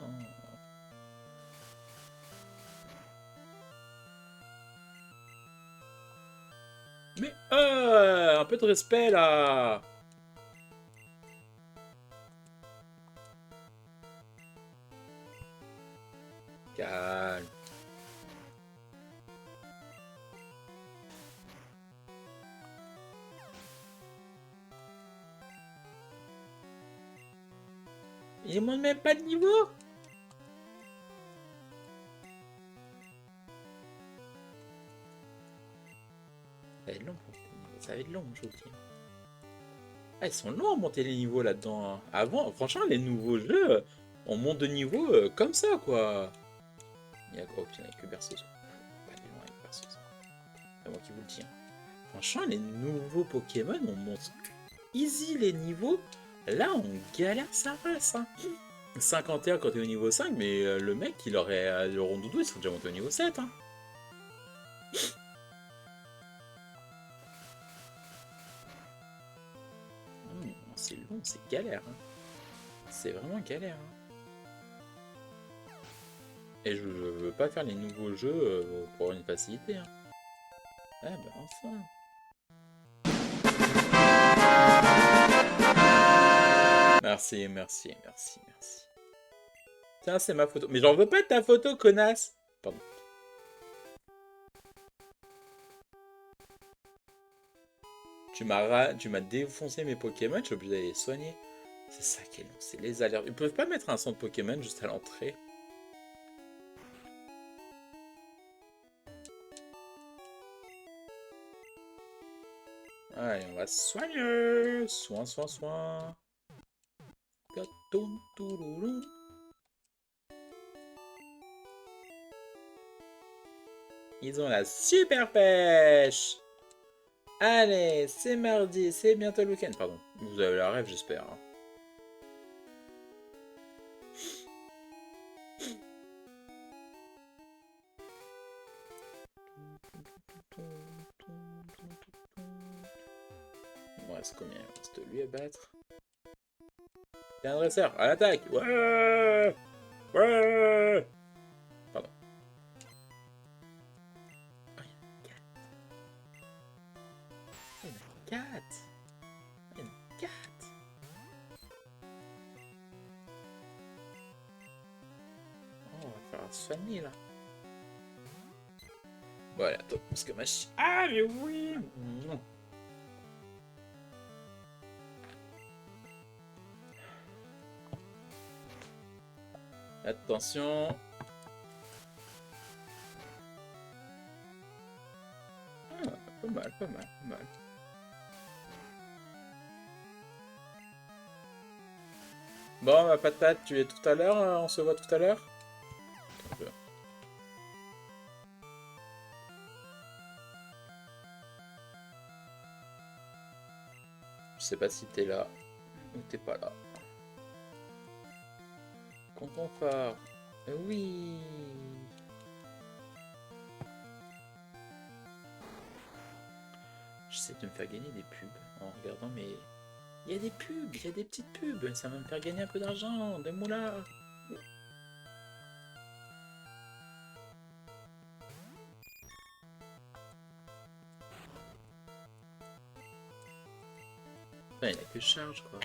Mais un peu de respect là. Calme. Il monte même pas de niveau. Ça va être long pour monter les niveaux. Ça va être long, je vous dis. Ah, ils sont longs à monter les niveaux là-dedans. Hein. Avant, franchement, les nouveaux jeux, on monte de niveau comme ça, quoi. Il y a gros, puis il n'y a que Berceuse. Pas aller loin avec Berceuse. C'est moi qui vous le dis. Hein. Franchement, les nouveaux Pokémon, on monte easy les niveaux. Là, on galère sa race. Hein. 51 quand t'es au niveau 5, mais le mec, il aurait le rondoudou, il serait déjà monté au niveau 7. Hein. C'est long, c'est galère. Hein. C'est vraiment galère. Hein. Et je veux pas faire les nouveaux jeux pour avoir une facilité. Hein. Ah bah enfin. Merci, merci, merci, merci. Tiens, c'est ma photo. Mais j'en veux pas de ta photo, connasse. Pardon. Tu m'as défoncé mes Pokémon, je suis obligé d'aller les soigner. C'est ça qui est long, c'est les alertes. Ils peuvent pas mettre un centre Pokémon juste à l'entrée. Allez, on va soigner. Soin, soin, soin. Ils ont la super pêche. Allez, c'est mardi, c'est bientôt le week-end. Pardon, vous avez la rêve, j'espère. Hein. Il me reste combien? Il me reste lui à battre. C'est un dresseur, à l'attaque. Ouais. Ouais. Pardon. soigner là. Voilà, top, parce que ma Ah, mais oui. Attention. Ah, pas mal, pas mal, pas mal. Bon, ma patate, tu es tout à l'heure, on se voit tout à l'heure. Je sais pas si t'es là ou t'es pas là. Content phare. Oui. J'essaie de me faire gagner des pubs en regardant mais il y a des pubs, il y a des petites pubs, ça va me faire gagner un peu d'argent, des moulins. Enfin, il a que charge quoi.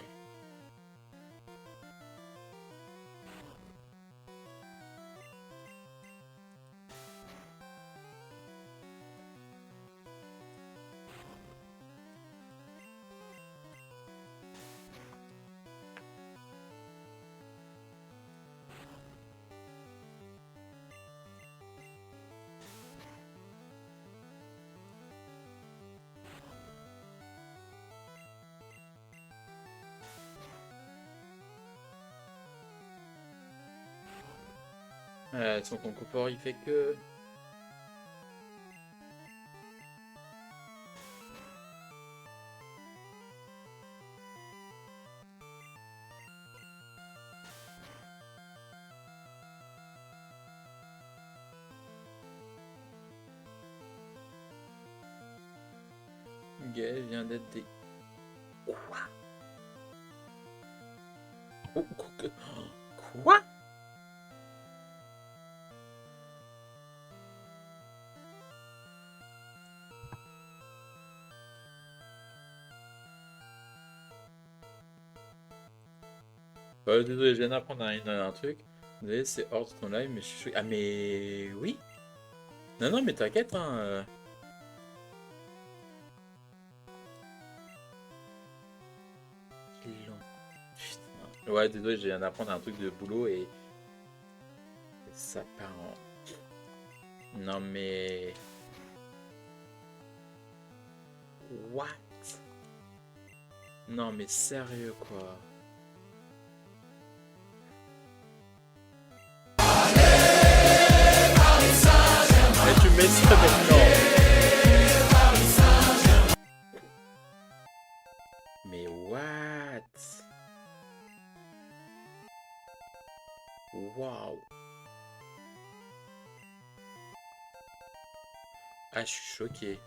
Son concours il fait que... Gaël vient d'être des... Quoi? Quoi? Désolé, je viens d'apprendre un truc. Désolé, c'est hors de ton live, mais je suis choqué. Ah, mais oui. Non, non, mais t'inquiète, hein. Ils l'ont. Putain. Ouais, désolé, je viens d'apprendre un truc de boulot et ça part en... Non, mais... What? Non, mais sérieux, quoi. Mais tu mets ça maintenant. Mais what? Waouh. Ah, je suis choqué.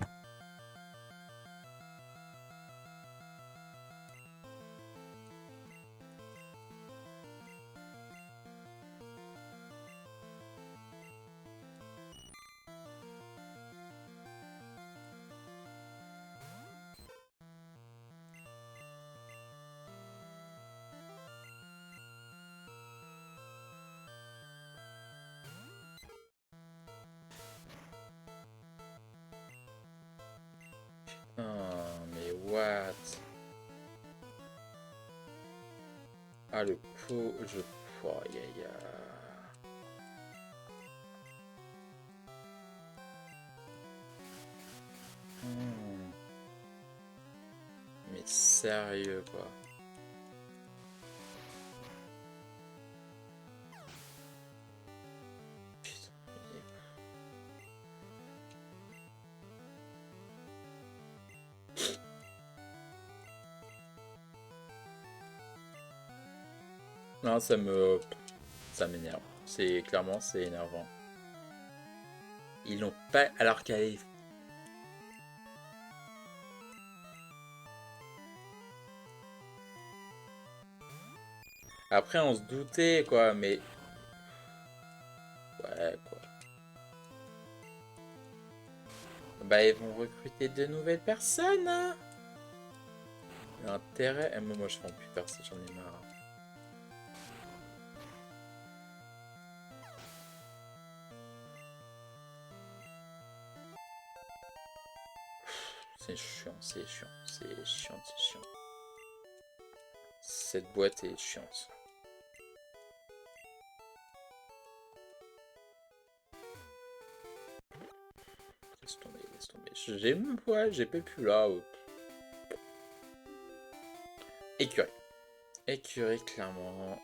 Ah, mais what? Ah, le pot, je... Oh, aïe, aïe, aïe. Mais sérieux, quoi. Putain, non, ça m'énerve. C'est clairement, c'est énervant. Ils l'ont pas... Alors qu'elle est... Après, on se doutait, quoi, mais... Ouais, quoi. Bah, ils vont recruter de nouvelles personnes, hein. L'intérêt... Moi, je prends plus personne, j'en ai marre. C'est chiant, c'est chiant, c'est chiant, c'est chiant. Cette boîte est chiante. Laisse tomber, laisse tomber. J'ai même ouais, j'ai pas pu là. Écurie. Écurie, clairement.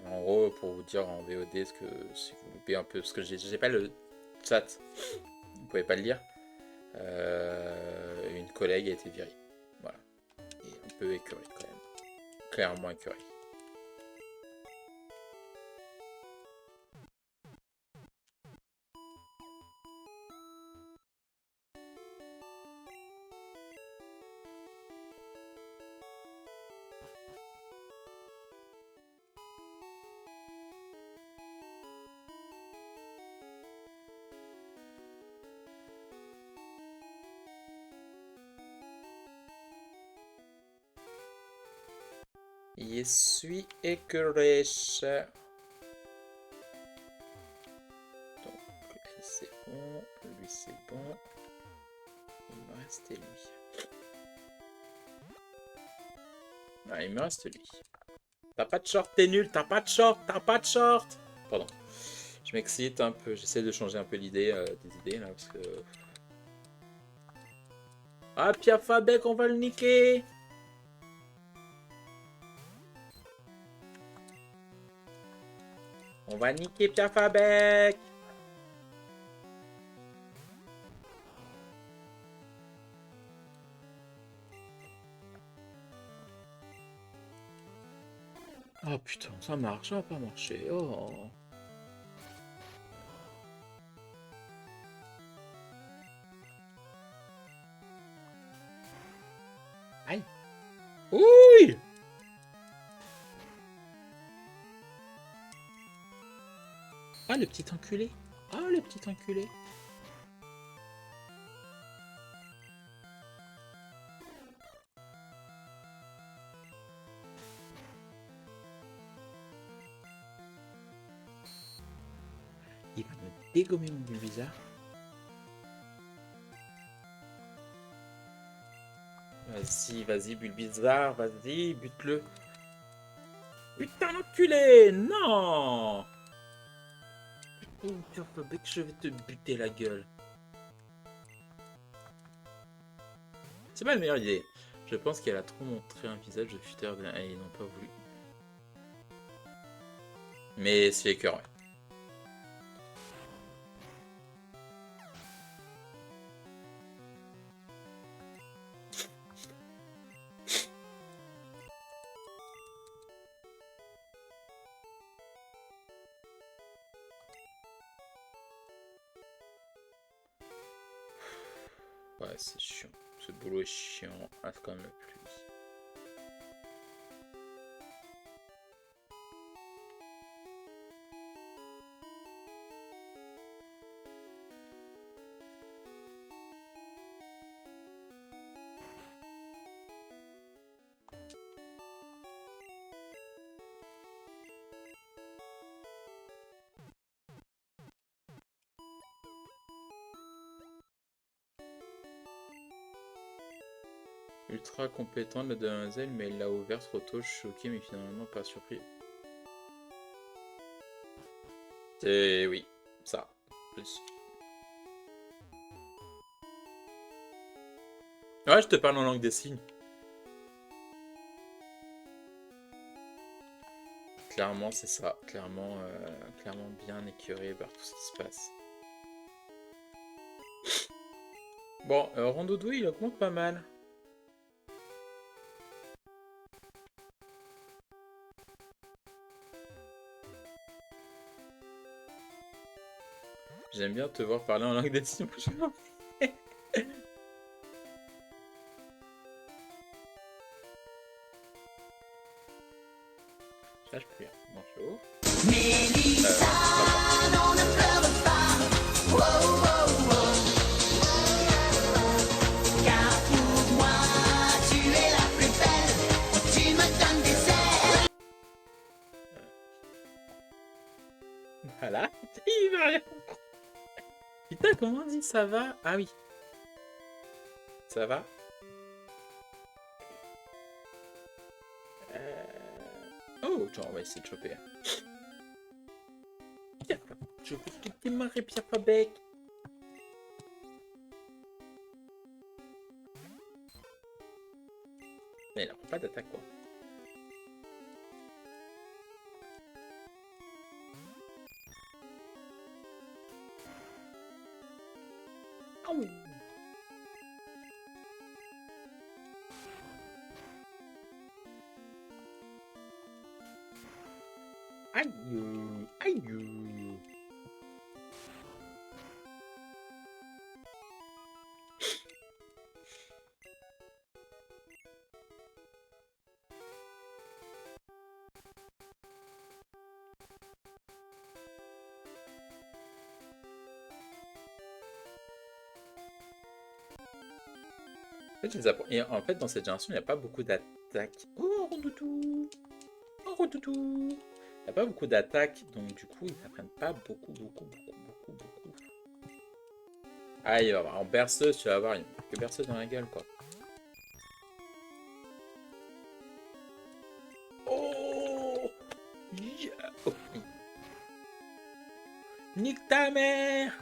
En gros, pour vous dire en VOD, ce que si vous loupez un peu, parce que j'ai pas le chat, vous pouvez pas le lire. Une collègue a été virée. Voilà. Et un peu écurie quand même. Clairement écurie. Je suis écœuré. Donc, elle c'est bon, lui c'est bon. Il me restait lui. Ah, il me reste lui. T'as pas de short, t'es nul, t'as pas de short, t'as pas de short. Pardon. Je m'excite un peu, j'essaie de changer un peu l'idée des idées là parce que. Ah, Pierre Fabec, on va le niquer. On va niquer Pierre Fabec. Oh putain, ça marche, ça va pas marcher. Oh. Aïe. Oui. Ah, le petit enculé. Ah, le petit enculé. Il va me dégommer mon Bulbizarre. Vas-y, vas-y, Bulbizarre, vas-y, bute-le. Putain d'enculé. Non. Oh, Pierre Fabec, je vais te buter la gueule. C'est pas la meilleure idée. Je pense qu'elle a trop montré un visage de futur et ils n'ont pas voulu. Mais c'est écœurant. Ouais, c'est chiant. Ce boulot est chiant. Ah, c'est quand même la pluie. Ultra compétente la demoiselle, mais elle l'a ouverte trop tôt, choqué mais finalement pas surpris. C'est oui, ça. Plus. Ouais, je te parle en langue des signes. Clairement, c'est ça. Clairement, clairement bien écœuré par tout ce qui se passe. Bon, Rondoudou, il augmente pas mal. J'aime bien te voir parler en langue des signes prochainement. Je lâche plus. Bonjour. Non, ne pleure pas. Wow, wow, wow. Car pour moi, tu es la plus belle. Tu me donnes des ailes. Voilà. Il va rien comprendre. Putain, comment on dit ça va? Ah oui. Ça va? Oh, tiens, on va essayer de choper. Je veux tout démarrer, Pierre Fabec. Mais il n'a pas d'attaque, quoi. Aouh. Aïe, aïe. En fait, et en fait, dans cette génération, il n'y a pas beaucoup d'attaques. Oh, Rondoudou! Oh, Rondoudou! Il n'y a pas beaucoup d'attaques, donc du coup, ils n'apprennent pas beaucoup. Aïe, en berceuse, tu vas avoir une que berceuse dans la gueule, quoi. Oh! Yeah. Oh. Nique ta mère!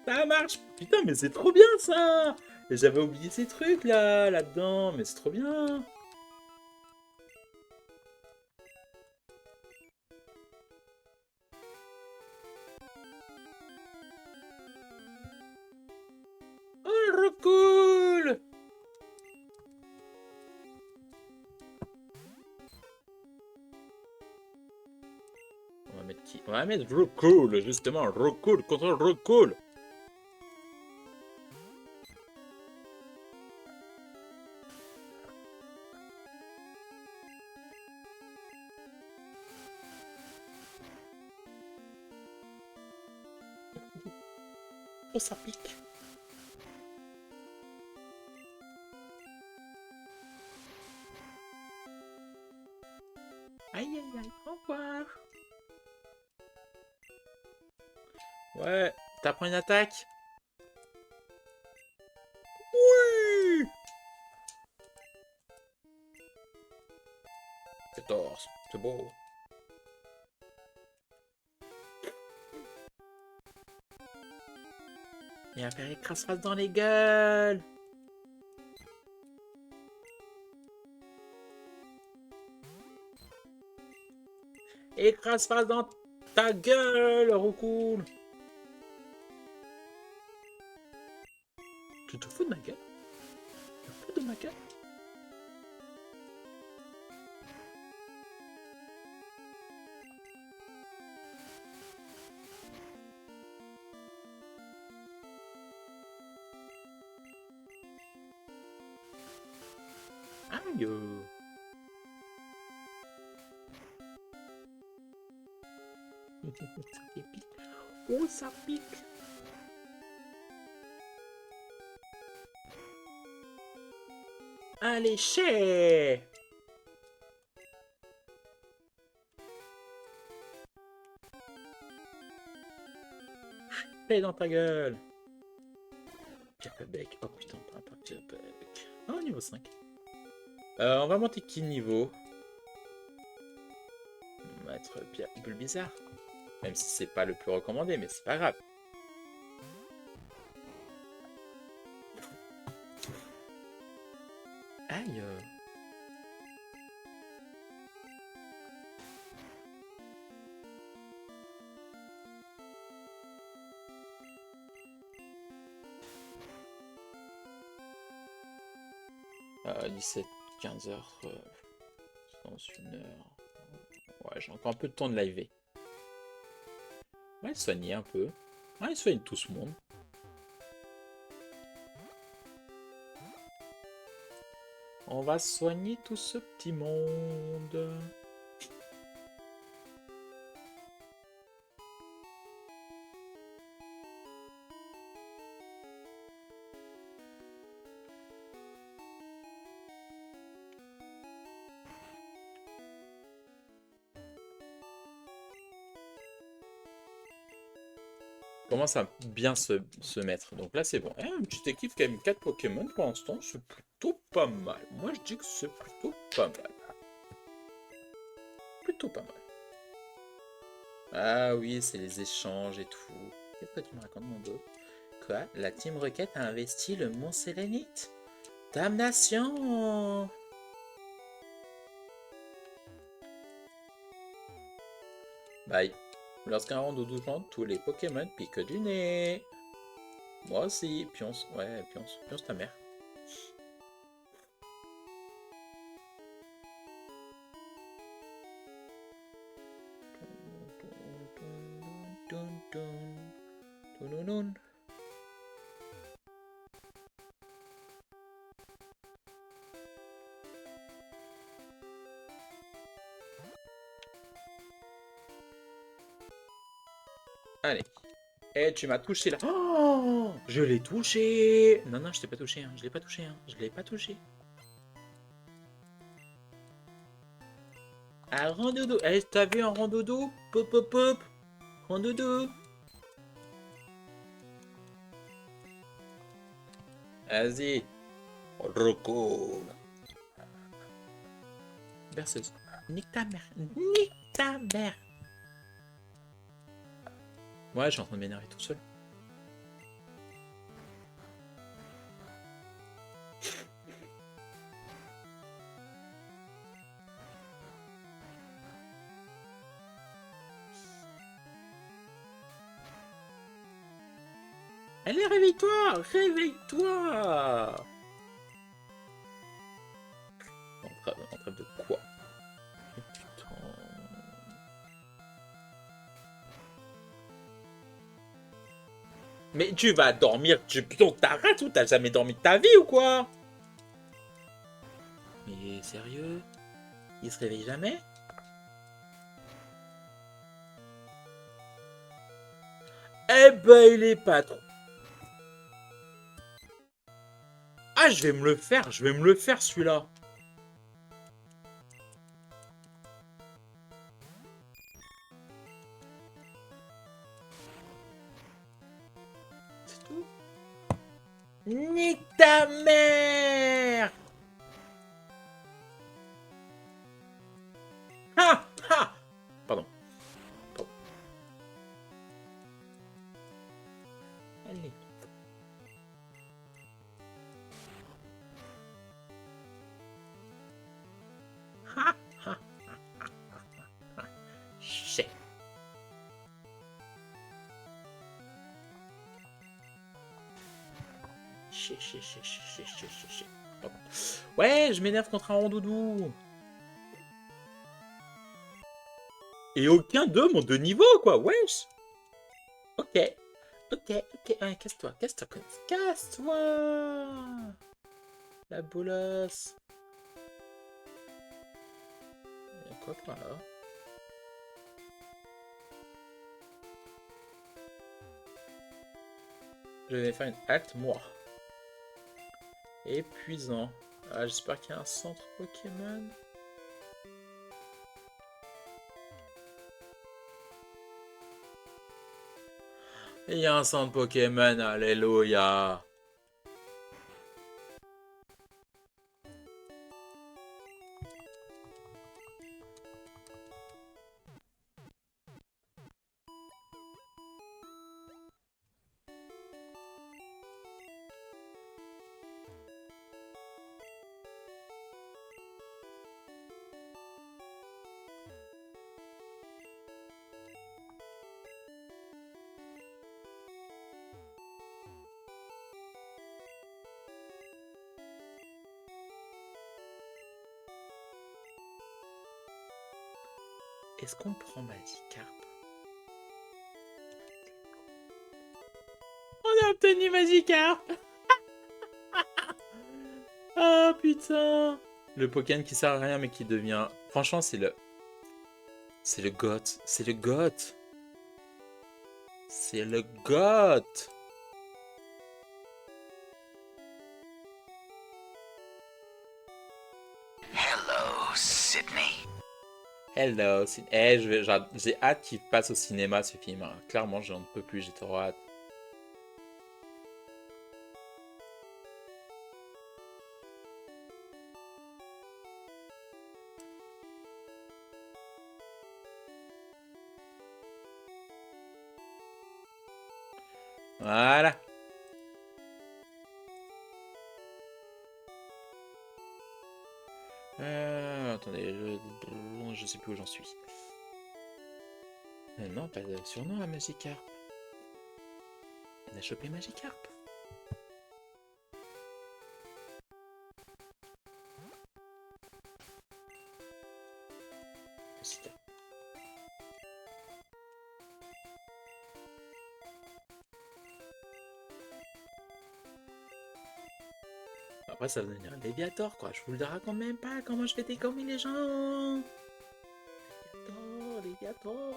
Ça marche! Putain, mais c'est trop bien, ça! J'avais oublié ces trucs, là-dedans, mais c'est trop bien! Oh, cool! On va mettre qui? On va mettre Rockcool, justement. Rockcool contre Rockcool. Oh, ça pique. Aïe, aïe, aïe. Au revoir. Ouais, t'apprends une attaque? Oui! 14, c'est beau. Et après, écrase-face dans les gueules. Écrase-face dans ta gueule, Roucoule. Tu te fous de ma gueule? Tu te fous de ma gueule? Aïe! Ça pique. Oh, ça pique! Allez, chais! Fais dans ta gueule! Pierre bec. Oh putain, pas Pierre bec. Oh, niveau 5. On va monter qui niveau? On va être Pierre Bulbizarre. Même si c'est pas le plus recommandé, mais c'est pas grave. Aïe! 17, 15 heures. Dans une heure. Ouais, j'ai encore un peu de temps de live. Ouais, soigner un peu. Ouais, soigne tout ce monde. On va soigner tout ce petit monde. commence à bien se mettre. Donc là, c'est bon. Eh, une petite équipe qui a même 4 Pokémon pour l'instant, c'est plutôt pas mal. Moi, je dis que c'est plutôt pas mal. Plutôt pas mal. Ah oui, c'est les échanges et tout. Qu'est-ce que tu me racontes, mon dos? Quoi? La Team Rocket a investi le Mont Sélénite? Damnation! Bye. Lorsqu'un Rondoudou plante, tous les Pokémon piquent du nez. Moi aussi. Pionce. Ouais, Pionce. Pionce ta mère. Allez. Eh, tu m'as touché là. Oh, je l'ai touché. Non, non, je t'ai pas touché. Hein. Je l'ai pas touché. Hein. Je l'ai pas touché. Un Rondoudou. Eh, t'as vu un Rondoudou? Pop, pop, pop. Rondoudou. Vas-y. Rocco. Berceuse. Nique ta mère. Nique ta mère. Ouais, je suis en train de m'énerver tout seul. Allez, réveille-toi! Réveille-toi! En train de quoi? Oh, putain. Mais tu vas dormir, putain, t'arrêtes ou t'as jamais dormi de ta vie ou quoi? Mais sérieux? Il se réveille jamais? Eh ben, il est pas trop. Ah, je vais me le faire celui-là. C'est tout. Nique ta mère! Ha! Ha! Pardon. Allez. Ha! Ha! Chais. Pardon. Ouais, je m'énerve contre un Rondoudou. Et aucun d'eux m'ont de niveau, quoi, wesh. Ok. Ouais, casse-toi. Casse-toi. La boulasse. Y'a quoi par là? Je vais faire une halte, moi. Épuisant. Ah, j'espère qu'il y a un centre Pokémon. Il y a un centre Pokémon, alléluia. Est-ce qu'on prend Magikarp? On a obtenu Magikarp. Ah putain. Le Pokémon qui sert à rien mais qui devient... Franchement, c'est le... C'est le GOAT. C'est le GOAT. C'est le GOAT. Hello, Sydney. Hello, j'ai hâte qu'il passe au cinéma ce film, hein. Clairement, j'en peux plus, j'ai trop hâte. Voilà. Attendez, je sais plus où j'en suis. Non, pas de surnom à Magikarp. On a chopé Magikarp. Magikarp. Après, ça va devenir un Léviator, quoi. Je vous le raconte même pas comment je vais dégommer les gens. Léviator.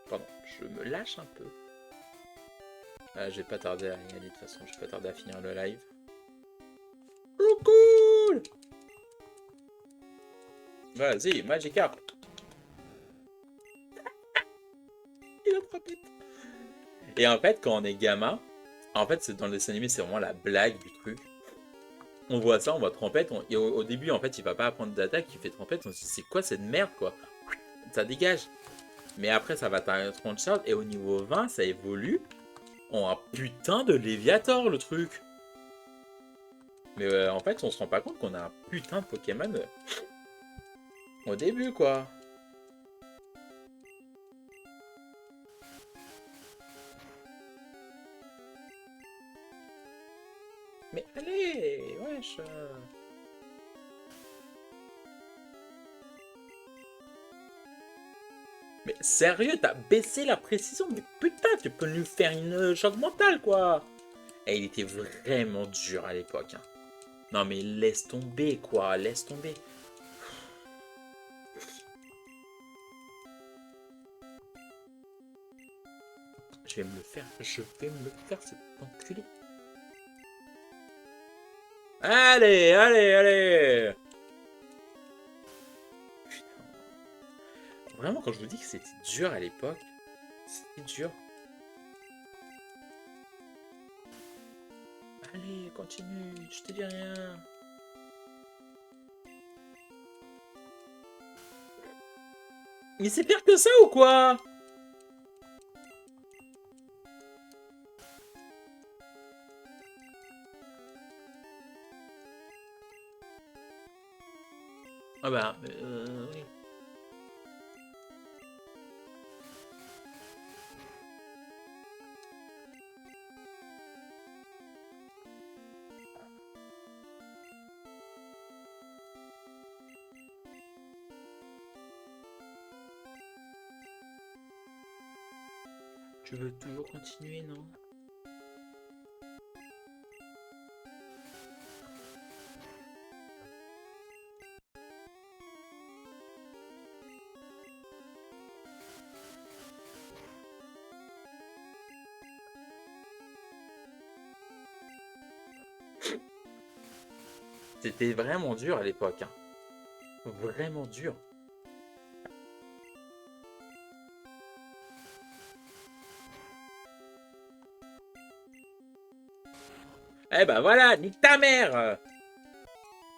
Pardon, je me lâche un peu. Ah, je vais pas tarder à y aller de toute façon. Je vais pas tarder à finir le live. Oh, cool. Vas-y, Magikarp. Il a attrapé. Et en fait, quand on est gamin, en fait, c'est dans le dessin animé, c'est vraiment la blague du truc. On voit ça, on voit Trompette, et au début, en fait, il va pas apprendre d'attaque, il fait Trompette, on se dit, c'est quoi cette merde, quoi? Ça dégage. Mais après, ça va être one shot, et au niveau 20, ça évolue. On a un putain de Léviator, le truc. Mais en fait, on se rend pas compte qu'on a un putain de Pokémon au début, quoi. Mais allez, wesh. Mais sérieux, t'as baissé la précision. Mais putain, tu peux lui faire une choc mentale, quoi. Et il était vraiment dur à l'époque, hein. Non mais laisse tomber, quoi. Laisse tomber. Je vais me le faire. Je vais me le faire, cet enculé. Allez, allez, allez. Putain. Vraiment, quand je vous dis que c'était dur à l'époque, c'était dur. Allez, continue, je te dis rien. Mais c'est pire que ça ou quoi? Ah bah, oui. Tu veux toujours continuer, non? C'était vraiment dur à l'époque, hein. Vraiment dur. Eh ben voilà, nique ta mère!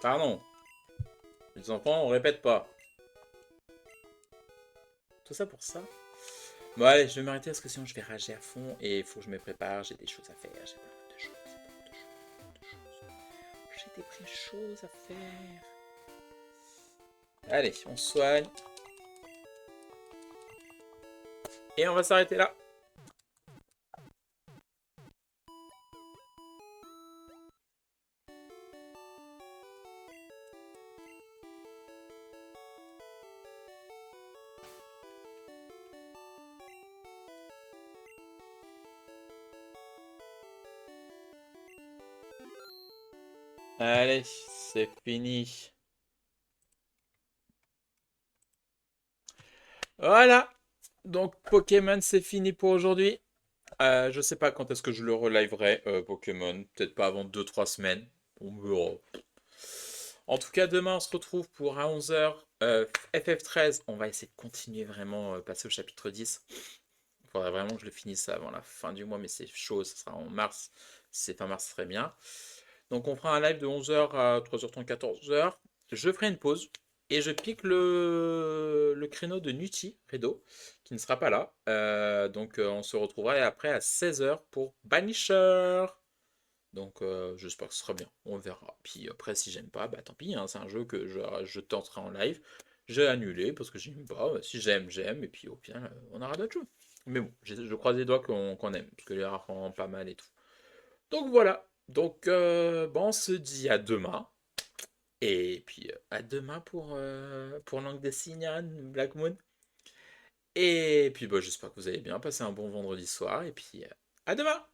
Pardon. Les enfants, on répète pas. Tout ça pour ça. Bon allez, je vais m'arrêter parce que sinon je vais rager à fond et il faut que je me prépare, j'ai des choses à faire, j'ai beaucoup de choses, j'ai des vraies choses à faire. Allez, on soigne. Et on va s'arrêter là. Allez, c'est fini. Voilà. Donc Pokémon, c'est fini pour aujourd'hui. Je sais pas quand est-ce que je le reliverai, Pokémon. Peut-être pas avant 2-3 semaines. On verra. En tout cas, demain, on se retrouve pour à 11h FF13. On va essayer de continuer vraiment, passer au chapitre 10. Il faudrait vraiment que je le finisse avant la fin du mois, mais c'est chaud, ça sera en mars. Si c'est fin mars, ce serait bien. Donc on fera un live de 11h à 3h30, 14h. Je ferai une pause et je pique le créneau de Nuti, Redo, qui ne sera pas là. Donc on se retrouvera après à 16h pour Banisher. Donc j'espère que ce sera bien, on verra. Puis après si j'aime pas, bah tant pis, hein, c'est un jeu que je tenterai en live. J'ai annulé parce que j'aime pas. Si j'aime, j'aime. Et puis au pire, on aura d'autres jeux. Mais bon, je croise les doigts qu'on aime, parce que les rares rend pas mal et tout. Donc voilà. Donc bon, on se dit à demain. Et puis à demain pour Langue des Signes, Black Moon. Et puis bah, j'espère que vous allez bien, passer un bon vendredi soir. Et puis à demain!